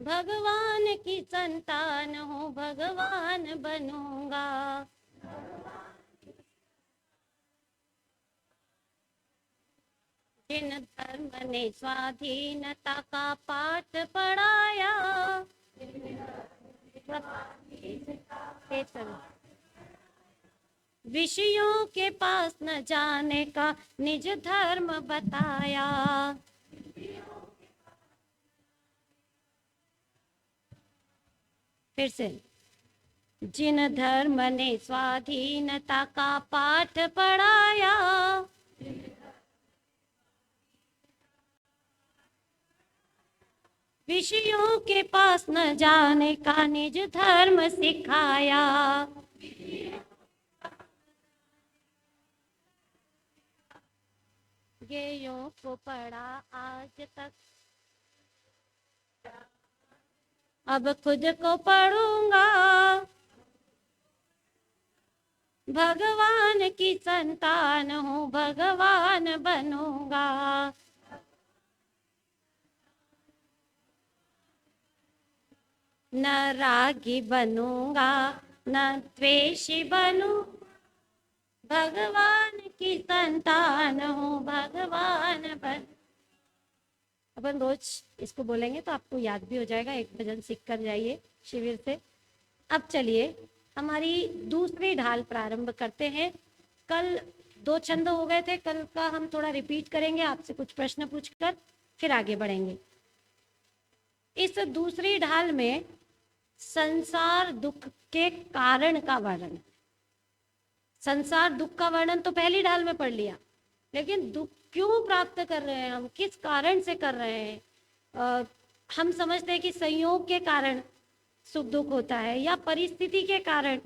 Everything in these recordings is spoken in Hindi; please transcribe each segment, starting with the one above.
भगवान की संतान हूँ, भगवान बनूंगा। जिन धर्म ने स्वाधीनता का पाठ पढ़ाया, विषयों के पास न जाने का निज धर्म बताया। फिर से, जिन धर्म ने स्वाधीनता का पाठ पढ़ाया, विषयों के पास न जाने का निज धर्म सिखाया। गेयों को पढ़ा आज तक, अब खुद को पढ़ूंगा। भगवान की संतान हूँ, भगवान बनूंगा। न रागी बनूंगा, न द्वेषी बनूं, भगवान की संतान हूँ, भगवान बन। अपन रोज इसको बोलेंगे तो आपको याद भी हो जाएगा, एक भजन सीख कर जाइए शिविर से। अब चलिए हमारी दूसरी ढाल प्रारंभ करते हैं। कल 2 छंद हो गए थे, कल का हम थोड़ा रिपीट करेंगे, आपसे कुछ प्रश्न पूछकर फिर आगे बढ़ेंगे। इस दूसरी ढाल में संसार दुख के कारण का वर्णन। संसार दुख का वर्णन तो पहली ढाल में पढ़ लिया, लेकिन दुख क्यों प्राप्त कर रहे हैं हम, किस कारण से कर रहे हैं। हम समझते हैं कि संयोग के कारण सुख दुख होता है, या परिस्थिति के कारण,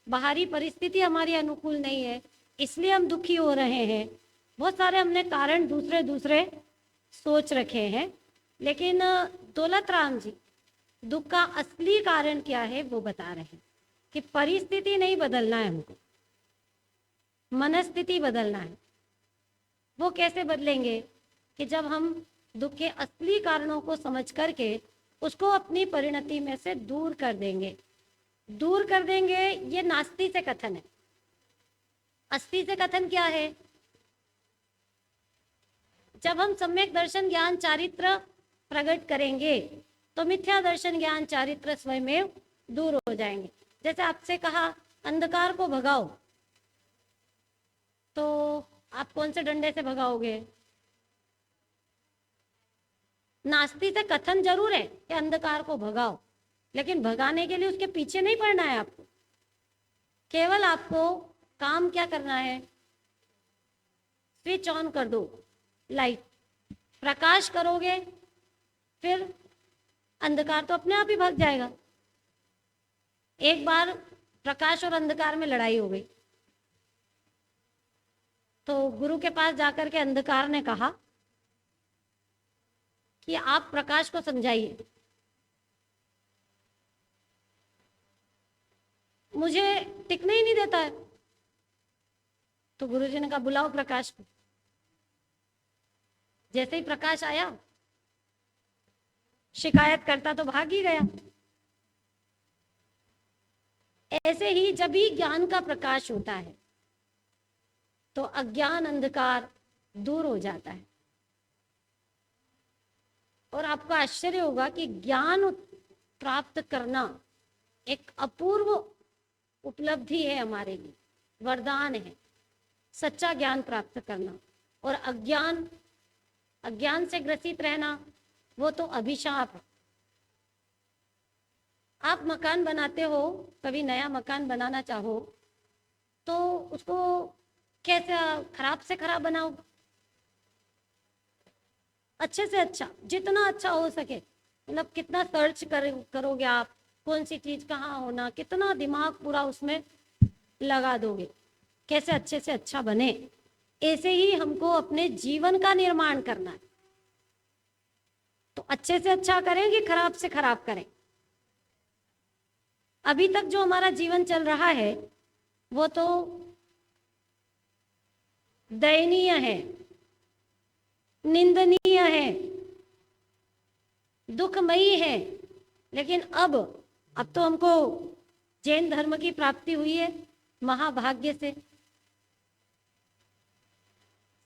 बाहरी परिस्थिति हमारी अनुकूल नहीं है इसलिए हम दुखी हो रहे हैं। बहुत सारे हमने कारण दूसरे दूसरे सोच रखे हैं, लेकिन दौलत राम जी दुख का असली कारण क्या है वो बता रहे हैं कि परिस्थिति नहीं बदलना है हमको, मनस्थिति बदलना है। वो कैसे बदलेंगे कि जब हम दुख के असली कारणों को समझ करके उसको अपनी परिणति में से दूर कर देंगे। दूर कर देंगे, ये नास्ति से कथन है। अस्थि से कथन क्या है? जब हम सम्यक दर्शन ज्ञान चारित्र प्रकट करेंगे तो मिथ्या दर्शन ज्ञान चारित्र स्वयं दूर हो जाएंगे। जैसे आपसे कहा अंधकार को भगाओ, तो आप कौन से डंडे से भगाओगे? नास्ति से कथन जरूर है कि अंधकार को भगाओ, लेकिन भगाने के लिए उसके पीछे नहीं पड़ना है आपको। केवल आपको काम क्या करना है? स्विच ऑन कर दो, लाइट प्रकाश करोगे, फिर अंधकार तो अपने आप ही भाग जाएगा। एक बार प्रकाश और अंधकार में लड़ाई हो गई, तो गुरु के पास जाकर के अंधकार ने कहा कि आप प्रकाश को समझाइए। मुझे टिकने ही नहीं देता है। तो गुरुजी ने कहा बुलाओ प्रकाश को। जैसे ही प्रकाश आया, शिकायत करता तो भाग ही गया। ऐसे ही जब भी ज्ञान का प्रकाश होता है तो अज्ञान अंधकार दूर हो जाता है। और आपको आश्चर्य होगा कि ज्ञान प्राप्त करना एक अपूर्व उपलब्धि है हमारे लिए, वरदान है सच्चा ज्ञान प्राप्त करना। और अज्ञान से ग्रसित रहना वो तो अभिशाप है। आप मकान बनाते हो, कभी नया मकान बनाना चाहो तो उसको कैसे खराब से खराब बनाओ? अच्छे से अच्छा, जितना अच्छा हो सके। मतलब कितना सर्च करोगे आप, कौन सी चीज कहाँ होना, कितना दिमाग पूरा उसमें लगा दोगे, कैसे अच्छे से अच्छा बने। ऐसे ही हमको अपने जीवन का निर्माण करना है। तो अच्छे से अच्छा करें कि खराब से खराब करें? अभी तक जो हमारा जीवन चल रहा है वो तो दयनीय है, निंदनीय है, दुखमयी है। लेकिन अब तो हमको जैन धर्म की प्राप्ति हुई है महाभाग्य से,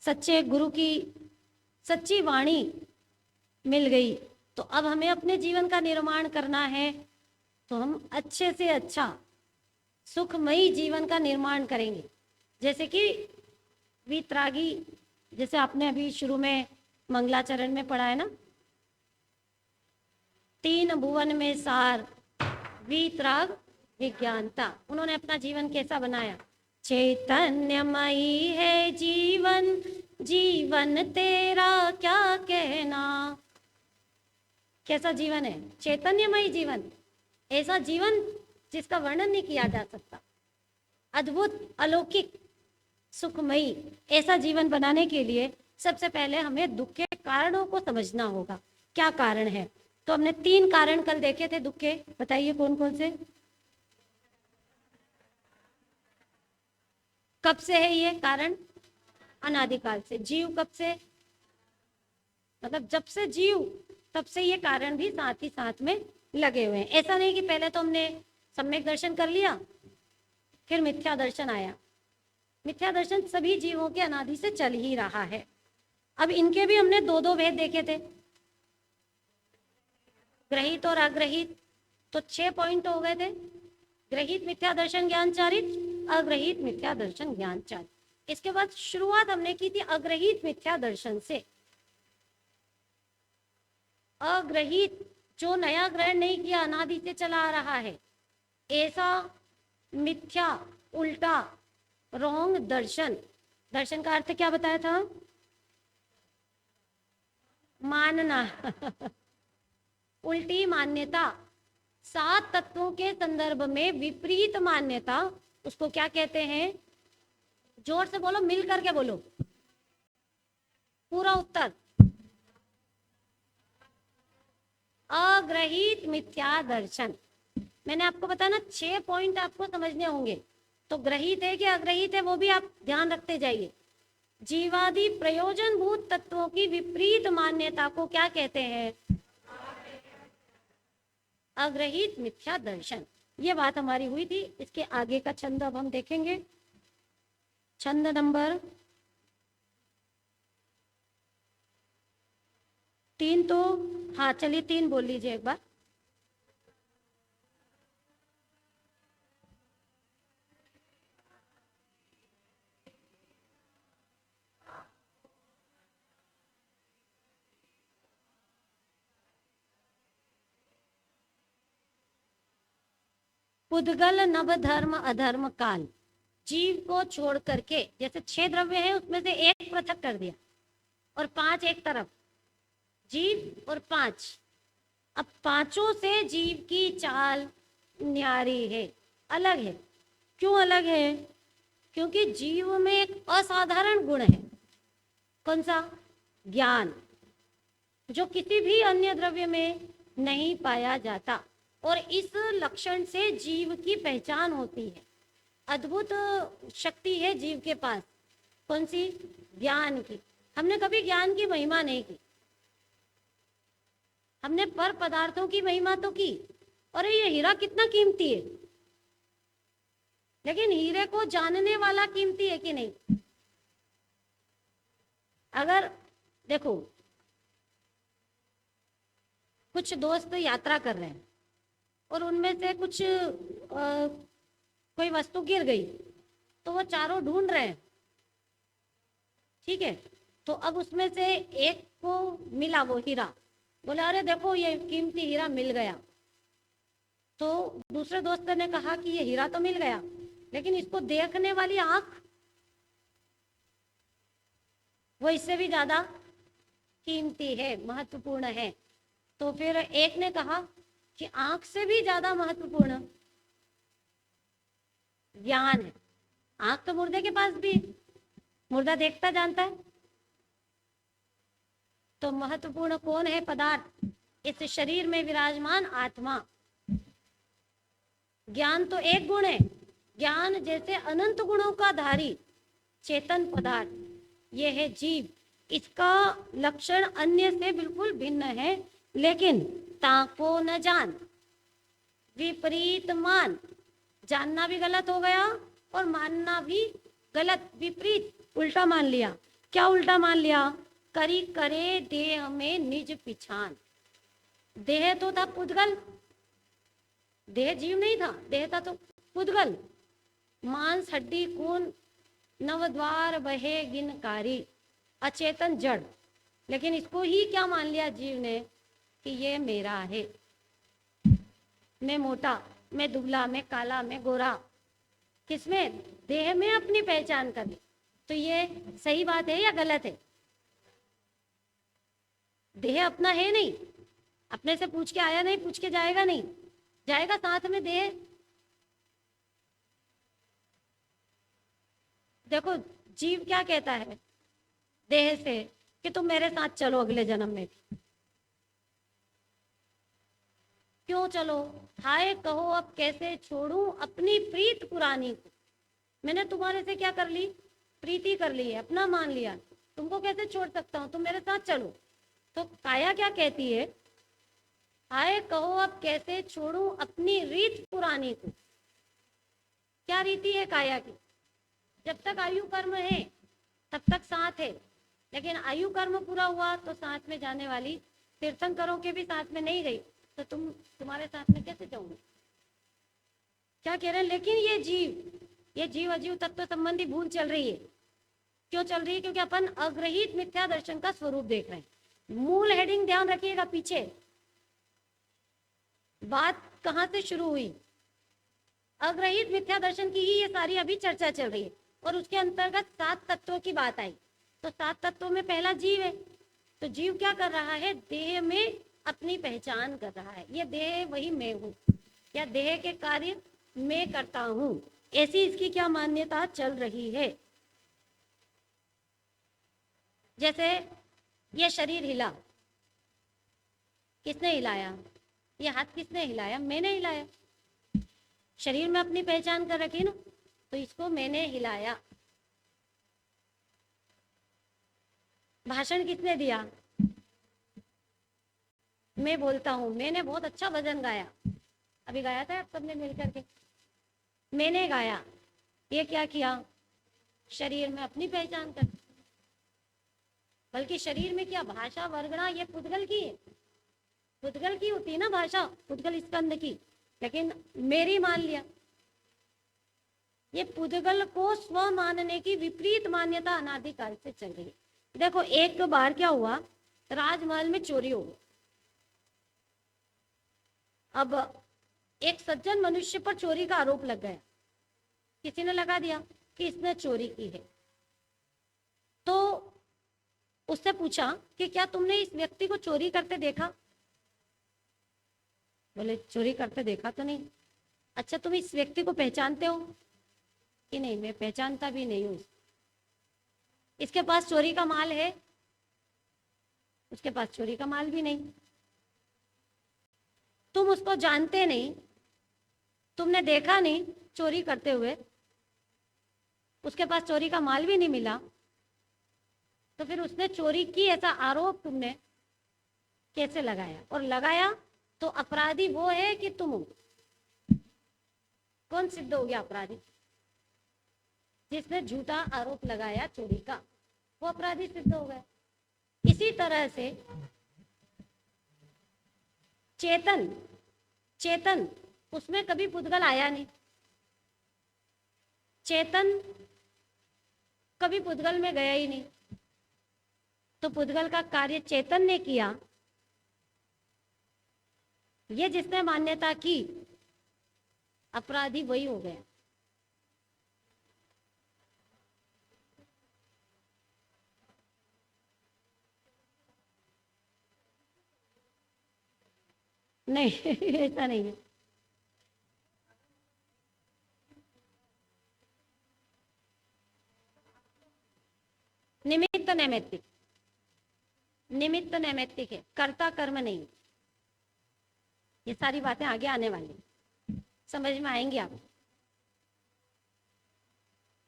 सच्चे गुरु की सच्ची वाणी मिल गई। तो अब हमें अपने जीवन का निर्माण करना है, तो हम अच्छे से अच्छा सुखमयी जीवन का निर्माण करेंगे। जैसे कि वीतरागी, जैसे आपने अभी शुरू में मंगलाचरण में पढ़ा है ना, तीन भुवन में सार वीतराग विज्ञानता। उन्होंने अपना जीवन कैसा बनाया? चैतन्यमयी है जीवन, जीवन तेरा क्या कहना। कैसा जीवन है? चैतन्यमयी जीवन। ऐसा जीवन जिसका वर्णन नहीं किया जा सकता, अद्भुत अलौकिक सुखमयी। ऐसा जीवन बनाने के लिए सबसे पहले हमें दुख के कारणों को समझना होगा। क्या कारण है? तो हमने 3 कारण कल देखे थे दुख के, बताइए कौन कौन से? कब से है ये कारण? अनादिकाल से। जीव कब से? मतलब जब से जीव तब से ये कारण भी साथ ही साथ में लगे हुए हैं। ऐसा नहीं कि पहले तो हमने सम्यक दर्शन कर लिया फिर मिथ्या दर्शन आया। मिथ्या दर्शन सभी जीवों के अनादि से चल ही रहा है। अब इनके भी हमने 2-2 भेद देखे थे, ग्रहित और अग्रहित। तो 6 पॉइंट हो गए थे। ग्रहित मिथ्या दर्शन ज्ञान चारित, अग्रहित मिथ्या दर्शन ज्ञान चारित। इसके बाद शुरुआत हमने की थी अग्रहित मिथ्या दर्शन से। अग्रहित जो नया ग्रहण नहीं किया, अनादि से चला आ रहा है, ऐसा मिथ्या, उल्टा, रॉन्ग दर्शन। दर्शन का अर्थ क्या बताया था? मानना उल्टी मान्यता। 7 तत्वों के संदर्भ में विपरीत मान्यता, उसको क्या कहते हैं? जोर से बोलो, मिल करके बोलो, पूरा उत्तर। अग्रहित मिथ्या दर्शन। मैंने आपको बताया ना 6 पॉइंट आपको समझने होंगे। तो ग्रहित है कि अग्रहित है वो भी आप ध्यान रखते जाइए। जीवादि प्रयोजनभूत तत्वों की विपरीत मान्यता को क्या कहते हैं? अग्रहित मिथ्या दर्शन। ये बात हमारी हुई थी। इसके आगे का छंद अब हम देखेंगे। छंद नंबर 3। तो हाँ चलिए 3 बोल लीजिए एक बार। पुद्गल नव धर्म अधर्म काल। जीव को छोड़ करके, जैसे 6 द्रव्य हैं उसमें से 1 पृथक कर दिया और 5 एक तरफ, जीव और 5। अब पांचों से जीव की चाल न्यारी है, अलग है। क्यों अलग है? क्योंकि जीव में एक असाधारण गुण है। कौन सा? ज्ञान, जो किसी भी अन्य द्रव्य में नहीं पाया जाता। और इस लक्षण से जीव की पहचान होती है। अद्भुत शक्ति है जीव के पास। कौन सी? ज्ञान की। हमने कभी ज्ञान की महिमा नहीं की, हमने पर पदार्थों की महिमा तो की। अरे ये हीरा कितना कीमती है, लेकिन हीरे को जानने वाला कीमती है कि नहीं? अगर देखो, कुछ दोस्त यात्रा कर रहे हैं और उनमें से कुछ कोई वस्तु गिर गई तो वो चारों ढूंढ रहे हैं, ठीक है। तो अब उसमें से एक को मिला वो हीरा, बोले अरे देखो ये कीमती हीरा मिल गया। तो दूसरे दोस्त ने कहा कि ये हीरा तो मिल गया, लेकिन इसको देखने वाली आंख वो इससे भी ज्यादा कीमती है, महत्वपूर्ण है। तो फिर एक ने कहा कि आंख से भी ज्यादा महत्वपूर्ण ज्ञान है। आंख तो मुर्दे के पास भी, मुर्दा देखता जानता है। तो महत्वपूर्ण कौन है पदार्थ? इस शरीर में विराजमान आत्मा। ज्ञान तो एक गुण है, ज्ञान जैसे अनंत गुणों का धारी चेतन पदार्थ, ये है जीव। इसका लक्षण अन्य से बिल्कुल भिन्न है, लेकिन ताको न जान, विपरीत मान, जानना भी गलत हो गया और मानना भी गलत, विपरीत, उल्टा मान लिया। क्या उल्टा मान लिया? करी करे देह में निज पिछान। देह तो था पुद्गल, देह जीव नहीं था, देह था तो पुद्गल। मांस हड्डी खून नवद्वार बहे गिनकारी, अचेतन जड़। लेकिन इसको ही क्या मान लिया जीव ने कि ये मेरा है। मैं मोटा, मैं दुबला, मैं काला, मैं गोरा, किसमें? देह में अपनी पहचान करनी। तो ये सही बात है या गलत है? देह अपना है नहीं, अपने से पूछ के आया नहीं, पूछ के जाएगा नहीं, जाएगा साथ में देह। देखो जीव क्या कहता है देह से कि तुम मेरे साथ चलो अगले जन्म में भी। क्यों चलो? हाय कहो अब कैसे छोड़ूं अपनी प्रीत पुरानी को। मैंने तुम्हारे से क्या कर ली? प्रीति कर ली है, अपना मान लिया। तुमको कैसे छोड़ सकता हूं, तुम मेरे साथ चलो। तो काया क्या कहती है? हाय कहो अब कैसे छोड़ूं अपनी रीत पुरानी को। क्या रीति है काया की? जब तक आयु कर्म है तब तक साथ है, लेकिन आयु कर्म पूरा हुआ तो साथ में जाने वाली तीर्थंकरों के भी साथ में नहीं गई, तो तुम्हारे साथ में कैसे जाऊंगी? क्या कह रहे हैं? लेकिन ये जीव अजीव तत्व संबंधी भूल चल रही है। क्यों चल रही है? क्योंकि अपन अग्रहित मिथ्या दर्शन का स्वरूप देख रहे हैं। मूल हेडिंग ध्यान रखिएगा, पीछे बात कहां से शुरू हुई? अग्रहित मिथ्या दर्शन की ही ये सारी अभी चर्चा चल रही है, और उसके अंतर्गत 7 तत्वों की बात आई। तो 7 तत्वों में पहला जीव है। तो जीव क्या कर रहा है? देह में अपनी पहचान कर रहा है। ये देह वही मैं हूँ, या देह के कार्य मैं करता हूँ, ऐसी इसकी क्या मान्यता चल रही है। जैसे ये शरीर हिला, किसने हिलाया? ये हाथ किसने हिलाया? मैंने हिलाया। शरीर में अपनी पहचान कर रखी ना, तो इसको मैंने हिलाया। भाषण किसने दिया? मैं बोलता हूँ मैंने बहुत अच्छा भजन गाया, अभी गाया था आप सबने मिलकर के, मैंने गाया। ये क्या किया? शरीर में अपनी पहचान कर। बल्कि शरीर में क्या भाषा वर्गणा ये पुद्गल की है, पुद्गल की होती है ना भाषा, पुद्गल स्कंद की, लेकिन मेरी मान लिया। ये पुद्गल को स्व मानने की विपरीत मान्यता अनादिकाल से चल रही है। देखो एक बार क्या हुआ, राजमहल में चोरी हो गई। अब एक सज्जन मनुष्य पर चोरी का आरोप लग गया, किसी ने लगा दिया कि इसने चोरी की है। तो उससे पूछा कि क्या तुमने इस व्यक्ति को चोरी करते देखा? बोले चोरी करते देखा तो नहीं। अच्छा तुम इस व्यक्ति को पहचानते हो? कि नहीं, मैं पहचानता भी नहीं हूं। इसके पास चोरी का माल है? उसके पास चोरी का माल भी नहीं। तुम उसको जानते नहीं, तुमने देखा नहीं चोरी करते हुए, उसके पास चोरी का माल भी नहीं मिला, तो फिर उसने चोरी की ऐसा आरोप तुमने कैसे लगाया? और लगाया तो अपराधी वो है कि तुम हो? कौन सिद्ध हो गया अपराधी? जिसने झूठा आरोप लगाया चोरी का, वो अपराधी सिद्ध हो गया। इसी तरह से चेतन, चेतन उसमें कभी पुद्गल आया नहीं। चेतन कभी पुद्गल में गया ही नहीं, तो पुद्गल का कार्य चेतन ने किया। ये जिसने मान्यता की, अपराधी वही हो गया। नहीं ऐसा नहीं है। निमित्त नैमित्तिक, निमित्त नैमित्तिक है, कर्ता कर्म नहीं। ये सारी बातें आगे आने वाली, समझ में आएंगी आप।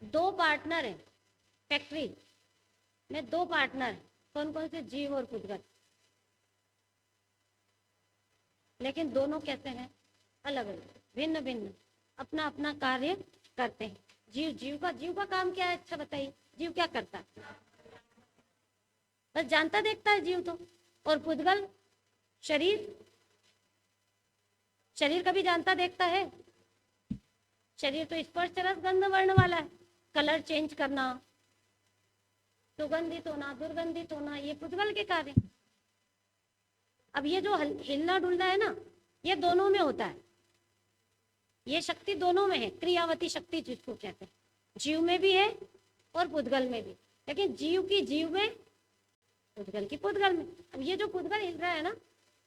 2 पार्टनर है फैक्ट्री में, 2 पार्टनर, कौन कौन से? जीव और पुद्गल। लेकिन दोनों कैसे हैं? अलग अलग, भिन्न भिन्न अपना अपना कार्य करते हैं। जीव का काम क्या है, अच्छा बताइए, जीव क्या करता है? बस जानता देखता है जीव तो। और पुद्गल शरीर, शरीर कभी जानता देखता है? शरीर तो स्पर्श रस गंध वर्ण वाला है, कलर चेंज करना, सुगंधित होना, दुर्गंधित होना, ये पुद्गल के कार्य। अब ये जो हिलना डुलना है ना, ये दोनों में होता है, ये शक्ति दोनों में है, क्रियावती शक्ति जिसको कहते हैं, जीव में भी है और पुद्गल में भी। लेकिन जीव की जीव में, पुद्गल की पुद्गल में। अब ये जो पुद्गल हिल रहा है ना,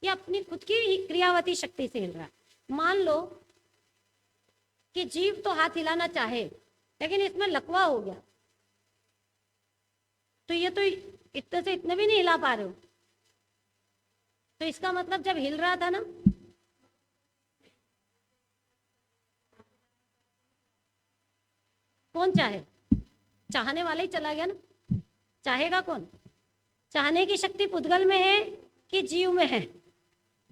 ये अपनी खुद की क्रियावती शक्ति से हिल रहा है। मान लो कि जीव तो हाथ हिलाना चाहे, लेकिन इसमें लकवा हो गया, तो ये तो इतने से इतने भी नहीं हिला पा रहे हो, तो इसका मतलब जब हिल रहा था ना, कौन चाहे? चाहने वाला ही चला गया ना, चाहेगा कौन? चाहने की शक्ति पुद्गल में है कि जीव में है?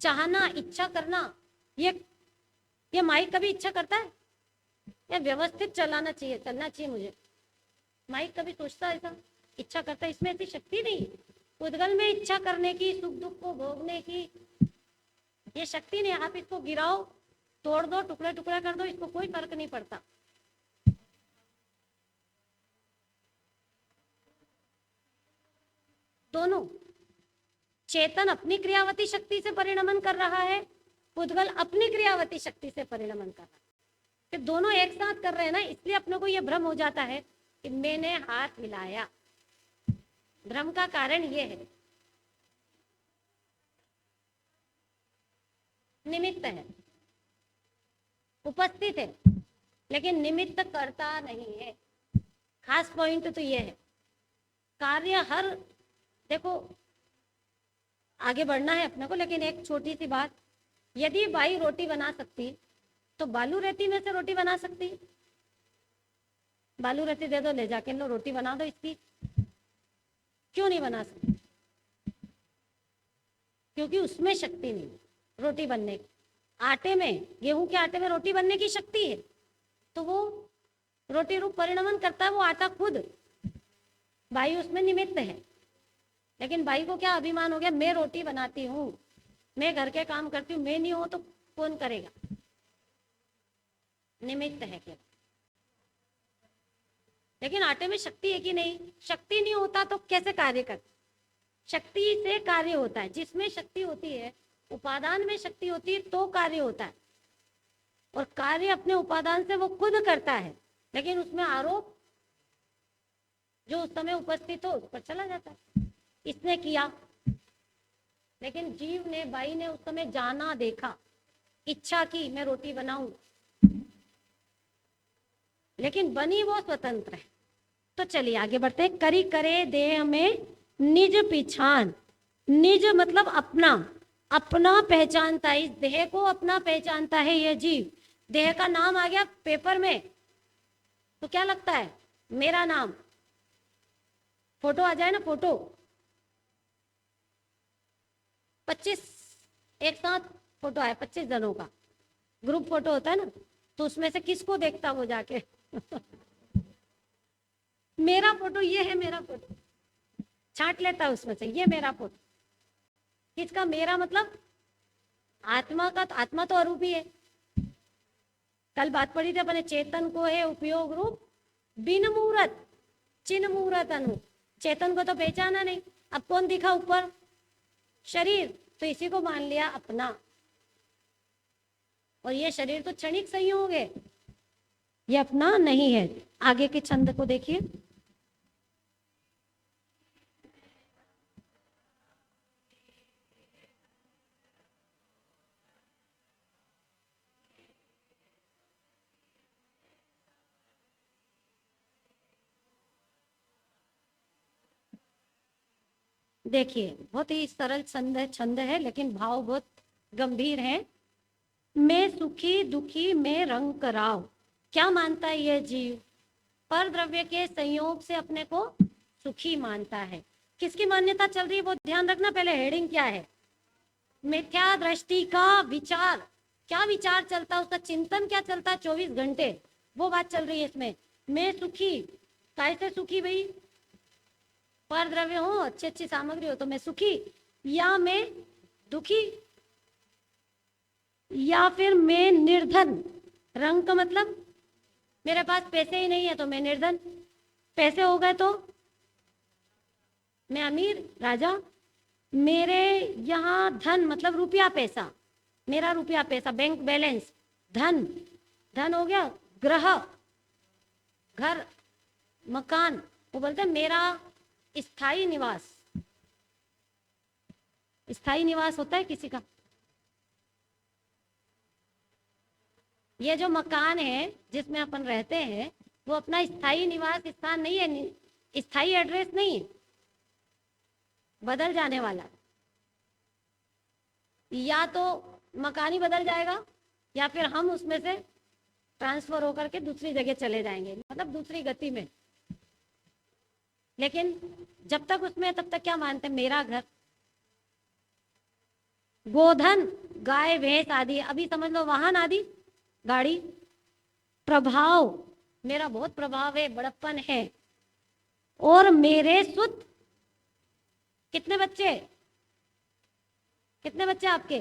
चाहना, इच्छा करना, ये माइक कभी इच्छा करता है? या व्यवस्थित चलाना चाहिए, चलना चाहिए मुझे, माइक कभी सोचता है ऐसा? इच्छा करता है? इसमें ऐसी शक्ति नहीं। पुद्गल में इच्छा करने की, सुख दुख को भोगने की ये शक्ति नहीं। आप इसको गिराओ, तोड़ दो, टुकड़ा टुकड़ा कर दो, इसको कोई फर्क नहीं पड़ता। दोनों, चेतन अपनी क्रियावती शक्ति से परिणमन कर रहा है, पुद्गल अपनी क्रियावती शक्ति से परिणमन कर रहा है। कि दोनों एक साथ कर रहे हैं ना, इसलिए अपने को यह भ्रम हो जाता है कि मैंने हाथ हिलाया। भ्रम का कारण यह है, निमित्त है, उपस्थित है, लेकिन निमित्त करता नहीं है। खास पॉइंट तो यह है, कार्य हर, देखो आगे बढ़ना है अपने को, लेकिन एक छोटी सी बात, यदि बाई रोटी बना सकती तो बालू रेती में से रोटी बना सकती? बालू रेती दे दो, ले जाके लो रोटी बना दो इसकी, क्यों नहीं बना सकती? क्योंकि उसमें शक्ति नहीं रोटी बनने की। आटे में, गेहूं के आटे में रोटी बनने की शक्ति है, तो वो रोटी रूप परिणमन करता है वो आटा खुद, बाई उसमें निमित्त है। लेकिन बाई को क्या अभिमान हो गया, मैं रोटी बनाती हूँ, मैं घर के काम करती हूँ, मैं नहीं हूं तो कौन करेगा? निमित्त है केवल। लेकिन आटे में शक्ति है कि नहीं? शक्ति नहीं होता तो कैसे कार्य करता? शक्ति से कार्य होता है। जिसमें शक्ति होती है, उपादान में शक्ति होती है, तो कार्य होता है। और कार्य अपने उपादान से वो खुद करता है, लेकिन उसमें आरोप जो उस समय उपस्थित हो उस पर चला जाता है। इसने किया, लेकिन जीव ने, बाई ने उस समय जाना, देखा, इच्छा की मैं रोटी बनाऊं, लेकिन बनी वो स्वतंत्र है। तो चलिए आगे बढ़ते हैं। करी करे देह में निज पिछान, निज मतलब अपना, अपना पहचानता है, इस देह को अपना पहचानता है ये जीव। देह का नाम आ गया पेपर में तो क्या लगता है? मेरा नाम। फोटो आ जाए ना, फोटो 25 एक साथ फोटो आया, 25 जनों का ग्रुप फोटो होता है ना, तो उसमें से किसको देखता वो जाके मेरा फोटो, ये है मेरा फोटो, छांट लेता उसमें से, ये मेरा फोटो। किसका? मेरा मतलब आत्मा का। तो आत्मा तो अरूपी है। कल बात पड़ी थी अपने, चेतन को है उपयोग रूप बिन मूरत चिन्ह मूरत अनु। चेतन को तो पहचाना नहीं, अब कौन दिखा ऊपर? शरीर, तो इसी को मान लिया अपना। और ये शरीर तो क्षणिक संयोग है, ये अपना नहीं है। आगे के छंद को देखिए। देखिए बहुत ही सरल छंद है, लेकिन भाव बहुत गंभीर है। मैं सुखी दुखी मैं रंग कराव। क्या मानता है यह जीव? पर द्रव्य के संयोग से अपने को सुखी मानता है। किसकी मान्यता चल रही है वो ध्यान रखना। पहले हेडिंग क्या है? मिथ्या दृष्टि का विचार क्या विचार चलता है, उसका चिंतन क्या चलता है 24 घंटे, वो बात चल रही है इसमें। मैं सुखी, कैसे सुखी भाई? पर द्रव्य हो, अच्छी अच्छी सामग्री हो तो मैं सुखी, या मैं दुखी, या फिर मैं निर्धन। रंग का मतलब मेरे पास पैसे ही नहीं है तो मैं निर्धन, पैसे हो गए तो मैं अमीर राजा। मेरे यहाँ धन मतलब रुपया पैसा, मेरा रुपया पैसा, बैंक बैलेंस, धन, धन हो गया। ग्रह, घर, मकान, वो बोलते हैं मेरा स्थायी निवास। स्थायी निवास होता है किसी का, ये जो मकान है जिसमें अपन रहते हैं वो अपना स्थायी निवास स्थान नहीं है, स्थायी एड्रेस नहीं है, बदल जाने वाला। या तो मकान ही बदल जाएगा या फिर हम उसमें से ट्रांसफर होकर के दूसरी जगह चले जाएंगे, मतलब दूसरी गति में। लेकिन जब तक उसमें तब तक क्या मानते हैं, मेरा घर, गोधन, गाय भैंस आदि, अभी समझ लो वाहन आदि, गाड़ी। प्रभाव, मेरा बहुत प्रभाव है, बड़प्पन है। और मेरे सुत, कितने बच्चे, कितने बच्चे आपके?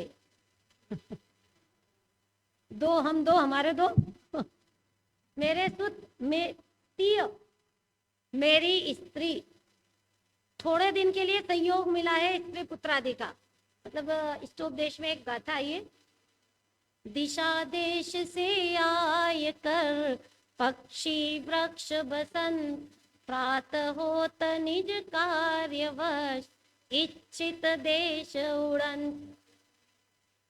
दो, हम दो, हमारे दो। मेरे सुत, तीय, मेरी स्त्री। थोड़े दिन के लिए संयोग मिला है स्त्री पुत्रादि का, मतलब स्तोपदेश में एक गाथा आई है, दिशा देश से आय कर पक्षी वृक्ष बसन, प्रातः होत निज कार्यवश, इच्छित देश उड़न।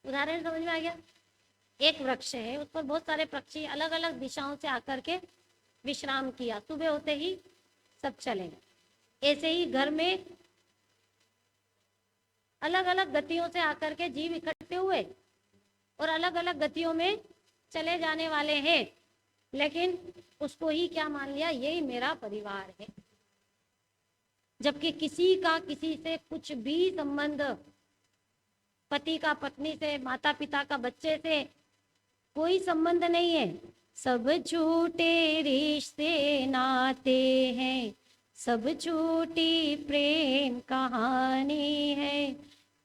उदाहरण समझ में आ गया? एक वृक्ष है, उस पर बहुत सारे पक्षी अलग अलग दिशाओं से आकर के विश्राम किया, सुबह होते ही सब चले गए। ऐसे ही घर में अलग अलग गतियों से आकर के जीव इकट्ठे हुए और अलग अलग गतियों में चले जाने वाले हैं, लेकिन उसको ही क्या मान लिया, यही मेरा परिवार है। जबकि किसी का किसी से कुछ भी संबंध, पति का पत्नी से, माता पिता का बच्चे से कोई संबंध नहीं है। सब झूठे रिश्ते नाते हैं, सब झूठी प्रेम कहानी है,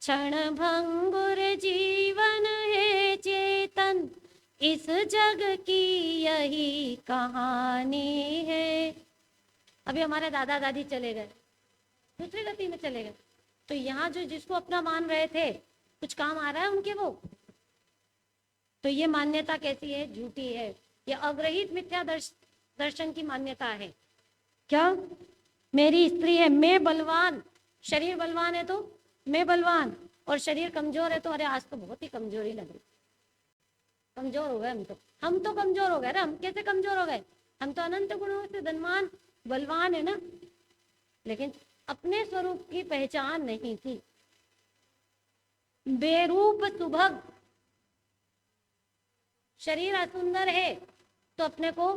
क्षण भंगुर जीवन है चेतन, इस जग की यही कहानी है। अभी हमारे दादा दादी चले गए, दूसरी गति में चले गए, तो यहाँ जो जिसको अपना मान रहे थे, कुछ काम आ रहा है उनके वो? तो ये मान्यता कैसी है? झूठी है। ये अग्रहित मिथ्या दर्शन की मान्यता है। क्या? मेरी स्त्री है, मैं बलवान, शरीर बलवान है तो मैं बलवान, और शरीर कमजोर है तो अरे आज तो बहुत ही कमजोरी लग रही, कमजोर हो गए हम तो कमजोर हो गए ना। हम कैसे कमजोर हो गए? हम तो अनंत गुणों से धनवान बलवान है ना, लेकिन अपने स्वरूप की पहचान नहीं थी। बेरूप सुभग, शरीर असुंदर है तो अपने को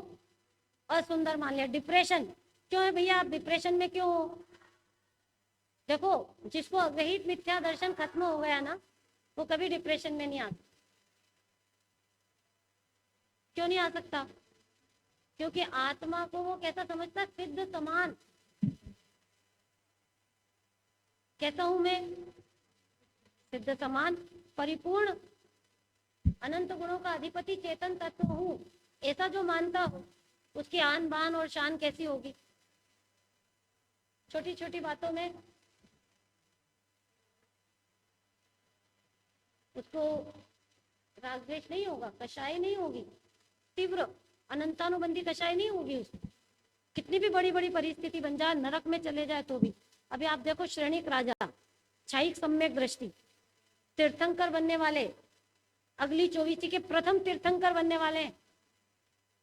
असुंदर मान लिया। डिप्रेशन, क्यों है भैया आप डिप्रेशन में क्यों हो? देखो, जिसको अग्रहित मिथ्या दर्शन खत्म हो गया ना, वो कभी डिप्रेशन में नहीं आता। क्यों नहीं आ सकता? क्योंकि आत्मा को वो कैसा समझता? सिद्ध समान। कैसा हूं मैं? सिद्ध समान, परिपूर्ण, अनंत गुणों का अधिपति चेतन तत्व हूं, ऐसा जो मानता हो उसकी आन बान और शान कैसी होगी? छोटी छोटी बातों में उसको राग द्वेष नहीं होगा, कषाय नहीं होगी, तीव्र अनंतानुबंधी कषाय नहीं होगी उसको। कितनी भी बड़ी बड़ी परिस्थिति बन जाए, नरक में चले जाए तो भी। अभी आप देखो, श्रेणिक राजा, क्षायिक सम्यक दृष्टि, तीर्थंकर बनने वाले, अगली 24 के प्रथम तीर्थंकर बनने वाले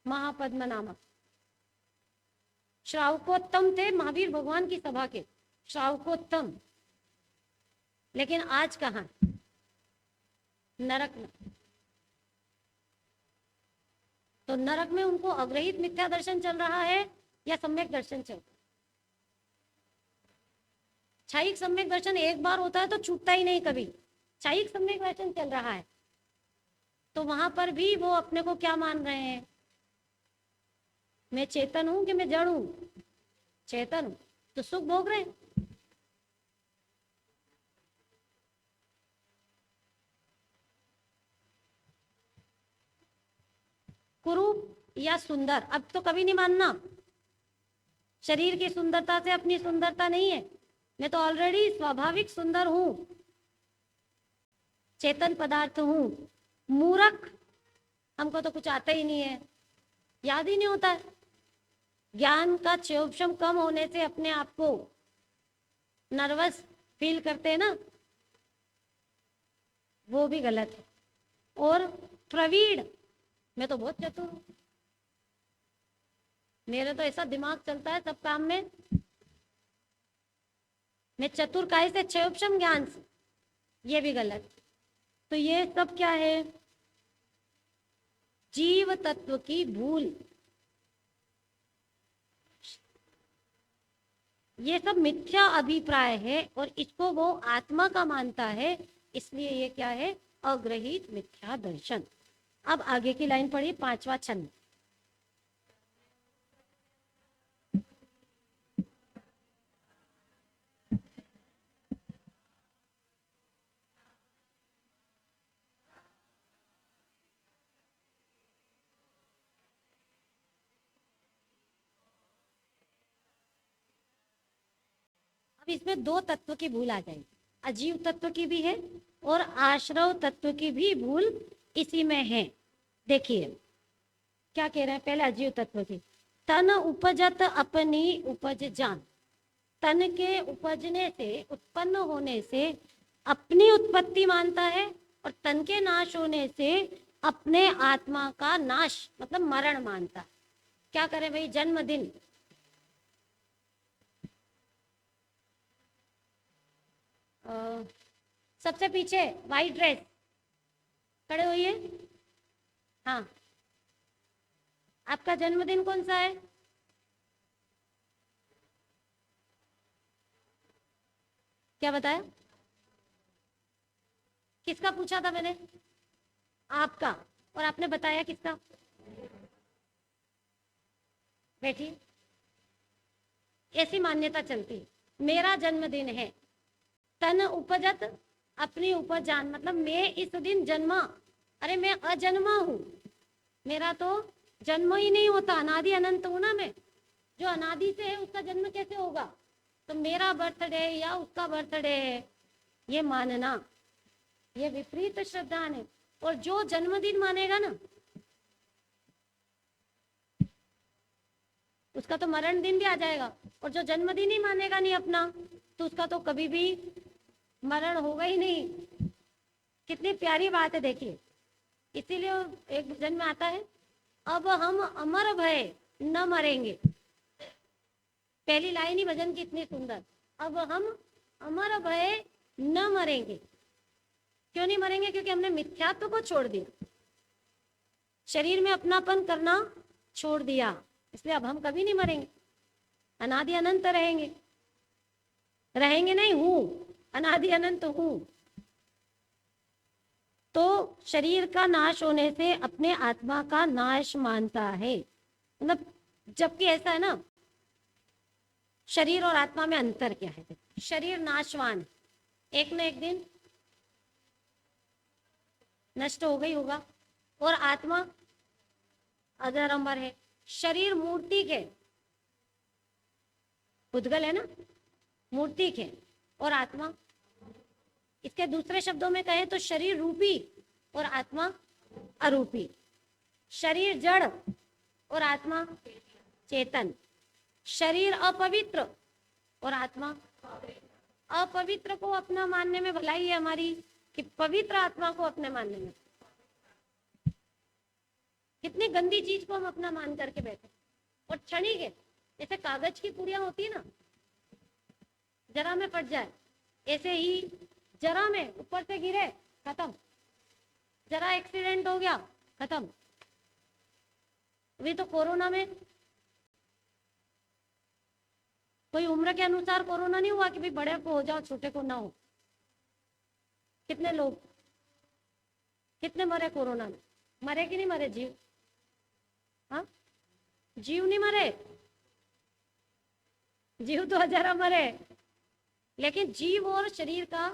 महापद्म नामक, श्रावकोत्तम थे महावीर भगवान की सभा के, श्रावकोत्तम। लेकिन आज कहां? नरक में। तो नरक में उनको अग्रहित मिथ्या दर्शन चल रहा है या सम्यक दर्शन चल रहा है? क्षायिक सम्यक दर्शन एक बार होता है तो छूटता ही नहीं कभी। क्षायिक सम्यक दर्शन चल रहा है तो वहां पर भी वो अपने को क्या मान रहे हैं? मैं चेतन हूं कि मैं जड़ हूं? चेतन हूं, तो सुख भोग रहे हैं। कुरूप या सुंदर, अब तो कभी नहीं मानना। शरीर की सुंदरता से अपनी सुंदरता नहीं है, मैं तो ऑलरेडी स्वाभाविक सुंदर हूं, चेतन पदार्थ हूं। मूर्ख, हमको तो कुछ आता ही नहीं है, याद ही नहीं होता है। ज्ञान का क्षोभम कम होने से अपने आप को नर्वस फील करते हैं ना, वो भी गलत है। और प्रवीण, मैं तो बहुत चतुर हूं, मेरा तो ऐसा दिमाग चलता है सब काम में, मैं चतुर काय से? क्षोभम ज्ञान से, ये भी गलत। तो ये सब क्या है? जीव तत्व की भूल। ये सब मिथ्या अभिप्राय है और इसको वो आत्मा का मानता है, इसलिए ये क्या है? अग्रहित मिथ्या दर्शन। अब आगे की लाइन पढ़िए, 5वां छंद। अब इसमें दो तत्व की भूल आ जाएगी, अजीव तत्व की भी है और आश्रव तत्व की भी भूल इसी में है। देखिए क्या कह रहे हैं, पहले अजीव तत्व की। तन उपजत अपनी उपज जान, तन के उपजने से, उत्पन्न होने से अपनी उत्पत्ति मानता है और तन के नाश होने से अपने आत्मा का नाश मतलब मरण मानता है। क्या करें भाई, जन्मदिन, सबसे पीछे वाइट ड्रेस, खड़े होइए। हाँ, आपका जन्मदिन कौन सा है? क्या बताया? किसका पूछा था मैंने? आपका। और आपने बताया किसका? बैठिए, ऐसी मान्यता चलती है, मेरा जन्मदिन है, तन उपजत अपनी उपज जान, मतलब मैं इस दिन जन्मा। अरे मैं अजन्मा हूं, मेरा तो जन्म ही नहीं होता, अनादि अनंत हूं ना मैं, जो अनादि से है उसका जन्म कैसे होगा? तो मेरा बर्थडे या उसका बर्थडे है, ये मानना ये विपरीत श्रद्धा है। और जो जन्मदिन मानेगा ना, उसका तो मरण दिन भी आ जाएगा, और जो जन्मदिन ही मानेगा नहीं अपना, तो उसका तो कभी भी मरण होगा ही नहीं। कितनी प्यारी बात है, देखिए। इसीलिए एक भजन में आता है, अब हम अमर भय न मरेंगे। पहली लाइन ही भजन की इतनी सुंदर, अब हम अमर भय न मरेंगे। क्यों नहीं मरेंगे? क्योंकि हमने मिथ्यात्व को छोड़ दिया, शरीर में अपनापन करना छोड़ दिया, इसलिए अब हम कभी नहीं मरेंगे, अनादि अनंत रहेंगे। रहेंगे नहीं, हूं अनादि अनंत हूं। तो शरीर का नाश होने से अपने आत्मा का नाश मानता है। मतलब जबकि ऐसा है ना, शरीर और आत्मा में अंतर क्या है? शरीर नाशवान, एक न एक दिन नष्ट हो गई होगा, और आत्मा अजर अमर है। शरीर मूर्तिक है, पुद्गल है ना, मूर्तिक है, और आत्मा, इसके दूसरे शब्दों में कहें तो शरीर रूपी और आत्मा अरूपी। शरीर जड़ और आत्मा चेतन। शरीर अपवित्र और आत्मा, अपवित्र को अपना मानने में भलाई है हमारी, कि पवित्र आत्मा को अपने मानने में। कितनी गंदी चीज को हम अपना मान करके बैठे, और क्षणिक है, जैसे कागज की पुड़िया होती है ना, जरा में फट जाए, ऐसे ही जरा में ऊपर से गिरे, खत्म, जरा एक्सीडेंट हो गया, खत्म। अभी तो कोरोना में कोई उम्र के अनुसार कोरोना नहीं हुआ कि भाई बड़े को हो जाओ छोटे को ना हो। कितने लोग, कितने मरे कोरोना में, मरे कि नहीं मरे जीव? हाँ, जीव नहीं मरे, जीव तो हजारा मरे, लेकिन जीव और शरीर का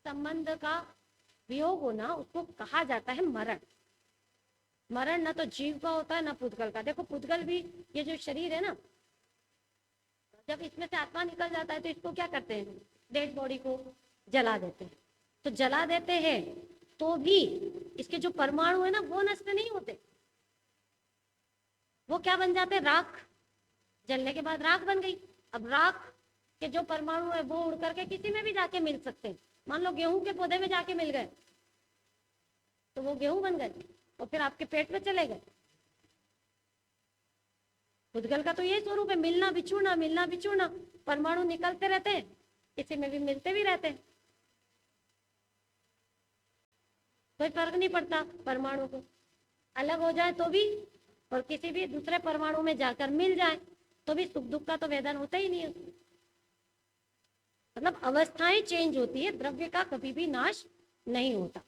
संबंध का वियोग होना उसको कहा जाता है मरण। मरण ना तो जीव का होता है ना पुद्गल का। देखो पुद्गल भी, ये जो शरीर है ना, जब इसमें से आत्मा निकल जाता है तो इसको क्या करते हैं, डेड बॉडी को जला देते हैं। तो जला देते हैं तो भी इसके जो परमाणु है ना वो नष्ट नहीं होते, वो क्या बन जाते हैं, राख। जलने के बाद राख बन गई। अब राख के जो परमाणु है वो उड़ करके किसी में भी जाके मिल सकते हैं। मान लो गेहूं के पौधे में जाके मिल गए तो वो गेहूं बन गए और फिर आपके पेट में चले गए। भूतगल का तो यही स्वरूप है, मिलना बिछुड़ना, मिलना बिछुड़ना। परमाणु निकलते रहते हैं, किसी में भी मिलते भी रहते हैं, कोई फर्क नहीं पड़ता। परमाणु को अलग हो जाए तो भी और किसी भी दूसरे परमाणु में जाकर मिल जाए तो भी सुख दुख का तो वेदन होता ही नहीं है। मतलब अवस्थाएं चेंज होती है, द्रव्य का कभी भी नाश नहीं होता।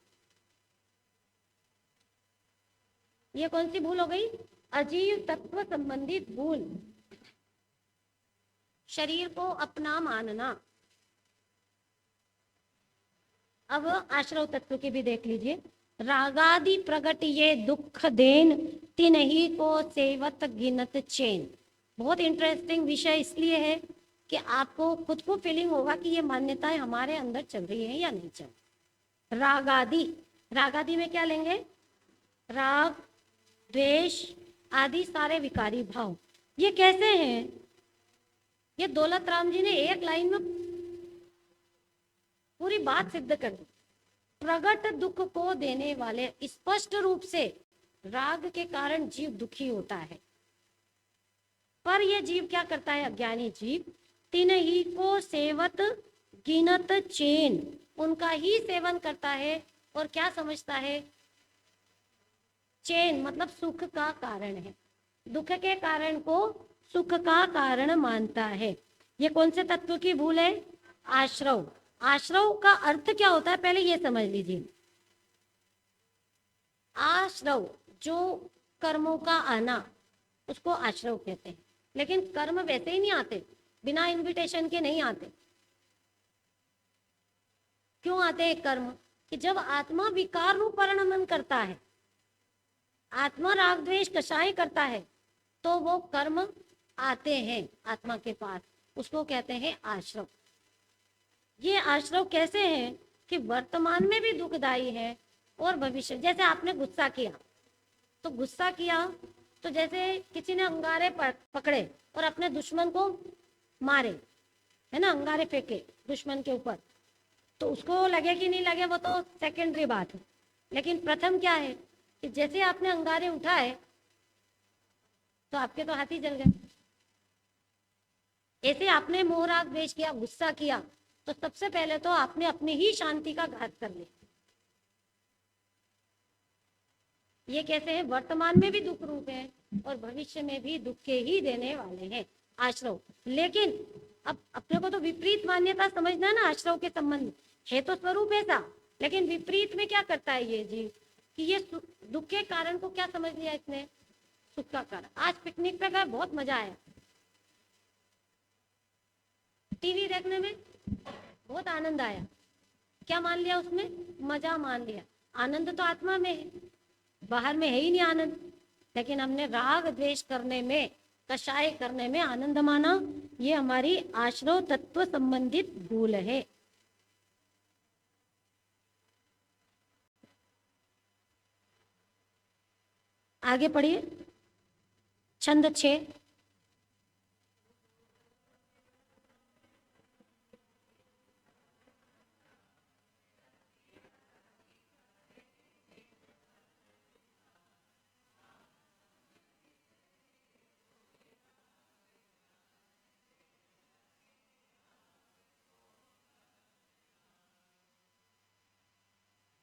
ये कौन सी भूल हो गई, अजीव तत्व संबंधित भूल। शरीर को अपना मानना। अब आश्रव तत्व की भी देख लीजिए। रागादि प्रगट ये दुख देन, तिन्ही को सेवत गिनत चैन। बहुत इंटरेस्टिंग विषय इसलिए है कि आपको खुद को फीलिंग होगा कि ये मान्यताएं हमारे अंदर चल रही है या नहीं चल। रागादि, रागादि में क्या लेंगे, राग द्वेष आदि सारे विकारी भाव। ये कैसे हैं, ये दौलत राम जी ने एक लाइन में पूरी बात सिद्ध कर दी। प्रगट दुख को देने वाले, स्पष्ट रूप से राग के कारण जीव दुखी होता है, पर यह जीव क्या करता है, अज्ञानी जीव, तिन्ही को सेवत गिनत चैन, उनका ही सेवन करता है और क्या समझता है, चैन मतलब सुख का कारण है, दुख के कारण को सुख का कारण मानता है। ये कौन से तत्व की भूल है, आश्रव। आश्रव का अर्थ क्या होता है पहले ये समझ लीजिए। आश्रव जो कर्मों का आना, उसको आश्रव कहते हैं। लेकिन कर्म वैसे ही नहीं आते, बिना इनविटेशन के नहीं आते। क्यों आते हैं कर्म, कि जब आत्मा विकार रूप परिणमन करता है, आत्मा राग द्वेष कषाय करता है, तो वो कर्म आते हैं आत्मा के पास, उसको कहते हैं आश्रव। ये आश्रव कैसे हैं कि वर्तमान में भी दुखदाई है और भविष्य। जैसे आपने गुस्सा किया, तो गुस्सा किया तो जैसे किसी ने अंगारे पकड़े और अपने दुश्मन को मारे, है ना, अंगारे फेंके दुश्मन के ऊपर, तो उसको लगे कि नहीं लगे वो तो सेकेंडरी बात है। लेकिन प्रथम क्या है कि जैसे आपने अंगारे उठाए तो आपके तो हाथ ही जल गए। ऐसे आपने मोह राग द्वेष किया, गुस्सा किया, तो सबसे पहले तो आपने अपनी ही शांति का घात कर लिया। ये कैसे है, वर्तमान में भी दुख रूप है और भविष्य में भी दुख के ही देने वाले हैं आश्रव। लेकिन अब अपने को तो विपरीत मान्यता समझना है ना, आश्रव के संबंध है तो स्वरूप ऐसा, लेकिन विपरीत में क्या करता है ये जीव कि ये दुख के कारण को क्या समझ लिया इसने, सुख का कारण। आज पिकनिक पे गए, बहुत मजा आया, टीवी देखने में बहुत आनंद आया, क्या मान लिया उसमें, मजा मान लिया। आनंद तो आत्मा में है, बाहर में है ही नहीं आनंद, लेकिन हमने राग द्वेष करने में, कषाय करने में आनंद माना। ये हमारी आश्रव तत्व संबंधित भूल है। आगे पढ़िए, छंद 6।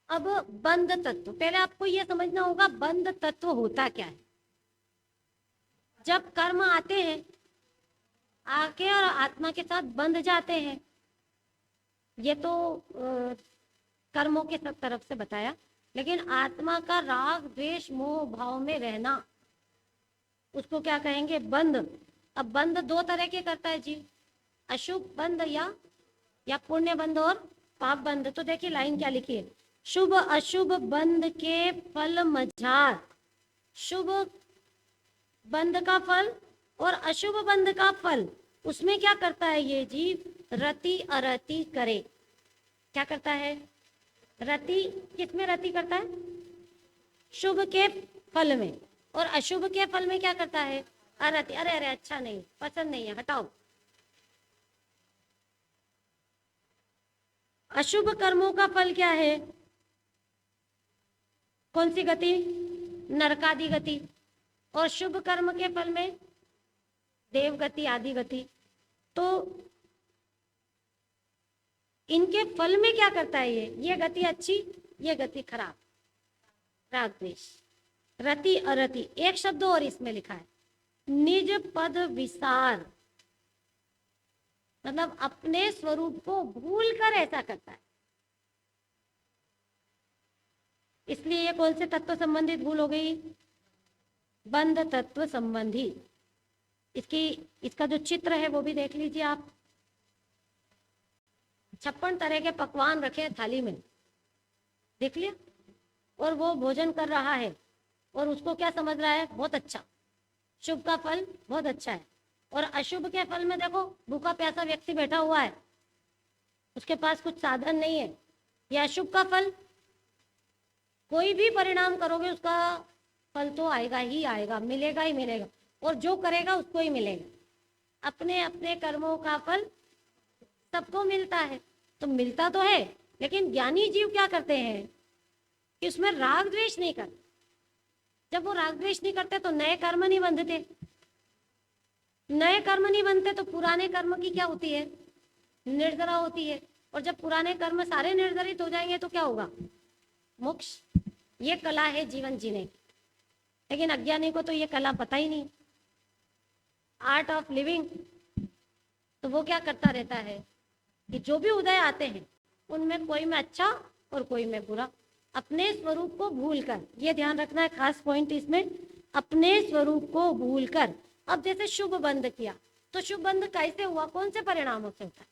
अब बंध तत्व, पहले आपको यह समझना होगा बंध तत्व होता क्या है। जब कर्म आते हैं आके और आत्मा के साथ बंध जाते हैं, ये तो कर्मों के सब तरफ से बताया। लेकिन आत्मा का राग द्वेष मोह भाव में रहना, उसको क्या कहेंगे? बंध। अब बंध दो तरह के करता है जी, अशुभ बंध या पुण्य बंध और पाप बंध। तो देखिए लाइन क्या लिखी है, शुभ अशुभ बंध के फल मझार। शुभ बंध का फल और अशुभ बंध का फल, उसमें क्या करता है ये जीव? रति अरति करे। क्या करता है? रति। किसमें रति करता है? शुभ के फल में। और अशुभ के फल में क्या करता है? अरति। अरे अरे अच्छा नहीं, पसंद नहीं है, हटाओ। अशुभ कर्मों का फल क्या है? कौन सी गति? नरकादि गति। और शुभ कर्म के फल में देव गति, आदि गति। तो इनके फल में क्या करता है ये गति अच्छी, ये गति खराब। राग द्वेष, रति अरति, एक शब्द और इसमें लिखा है, निज पद विसार, मतलब अपने स्वरूप को भूल कर ऐसा करता है। इसलिए ये कौन से तत्व संबंधित भूल हो गई? बंध तत्व संबंधी। इसका जो चित्र है वो भी देख लीजिए आप। 56 तरह के पकवान रखे हैं थाली में, देख लिया। और वो भोजन कर रहा है और उसको क्या समझ रहा है? बहुत अच्छा, शुभ का फल बहुत अच्छा है। और अशुभ के फल में देखो, भूखा प्यासा व्यक्ति बैठा हुआ है, उसके पास कुछ साधन नहीं है। यह अशुभ का फल, कोई भी परिणाम करोगे उसका फल तो आएगा ही आएगा, मिलेगा ही मिलेगा, और जो करेगा उसको ही मिलेगा। अपने अपने कर्मों का फल सबको मिलता है। तो मिलता तो है, लेकिन ज्ञानी जीव क्या करते हैं कि उसमें राग द्वेष नहीं करते। जब वो राग द्वेष नहीं करते तो नए कर्म नहीं बंधते। नए कर्म नहीं बनते तो पुराने कर्म की क्या होती है? निर्जरा होती है। और जब पुराने कर्म सारे निर्जरित हो जाएंगे तो क्या होगा? मोक्ष। ये कला है जीवन जीने की, लेकिन अज्ञानी को तो ये कला पता ही नहीं, आर्ट ऑफ लिविंग। तो वो क्या करता रहता है कि जो भी उदय आते हैं उनमें कोई में अच्छा और कोई में बुरा, अपने स्वरूप को भूलकर। ये ध्यान रखना है, खास पॉइंट इसमें, अपने स्वरूप को भूलकर। अब जैसे शुभ बंध किया, तो शुभ बंध कैसे हुआ? कौन से परिणामों से होता है?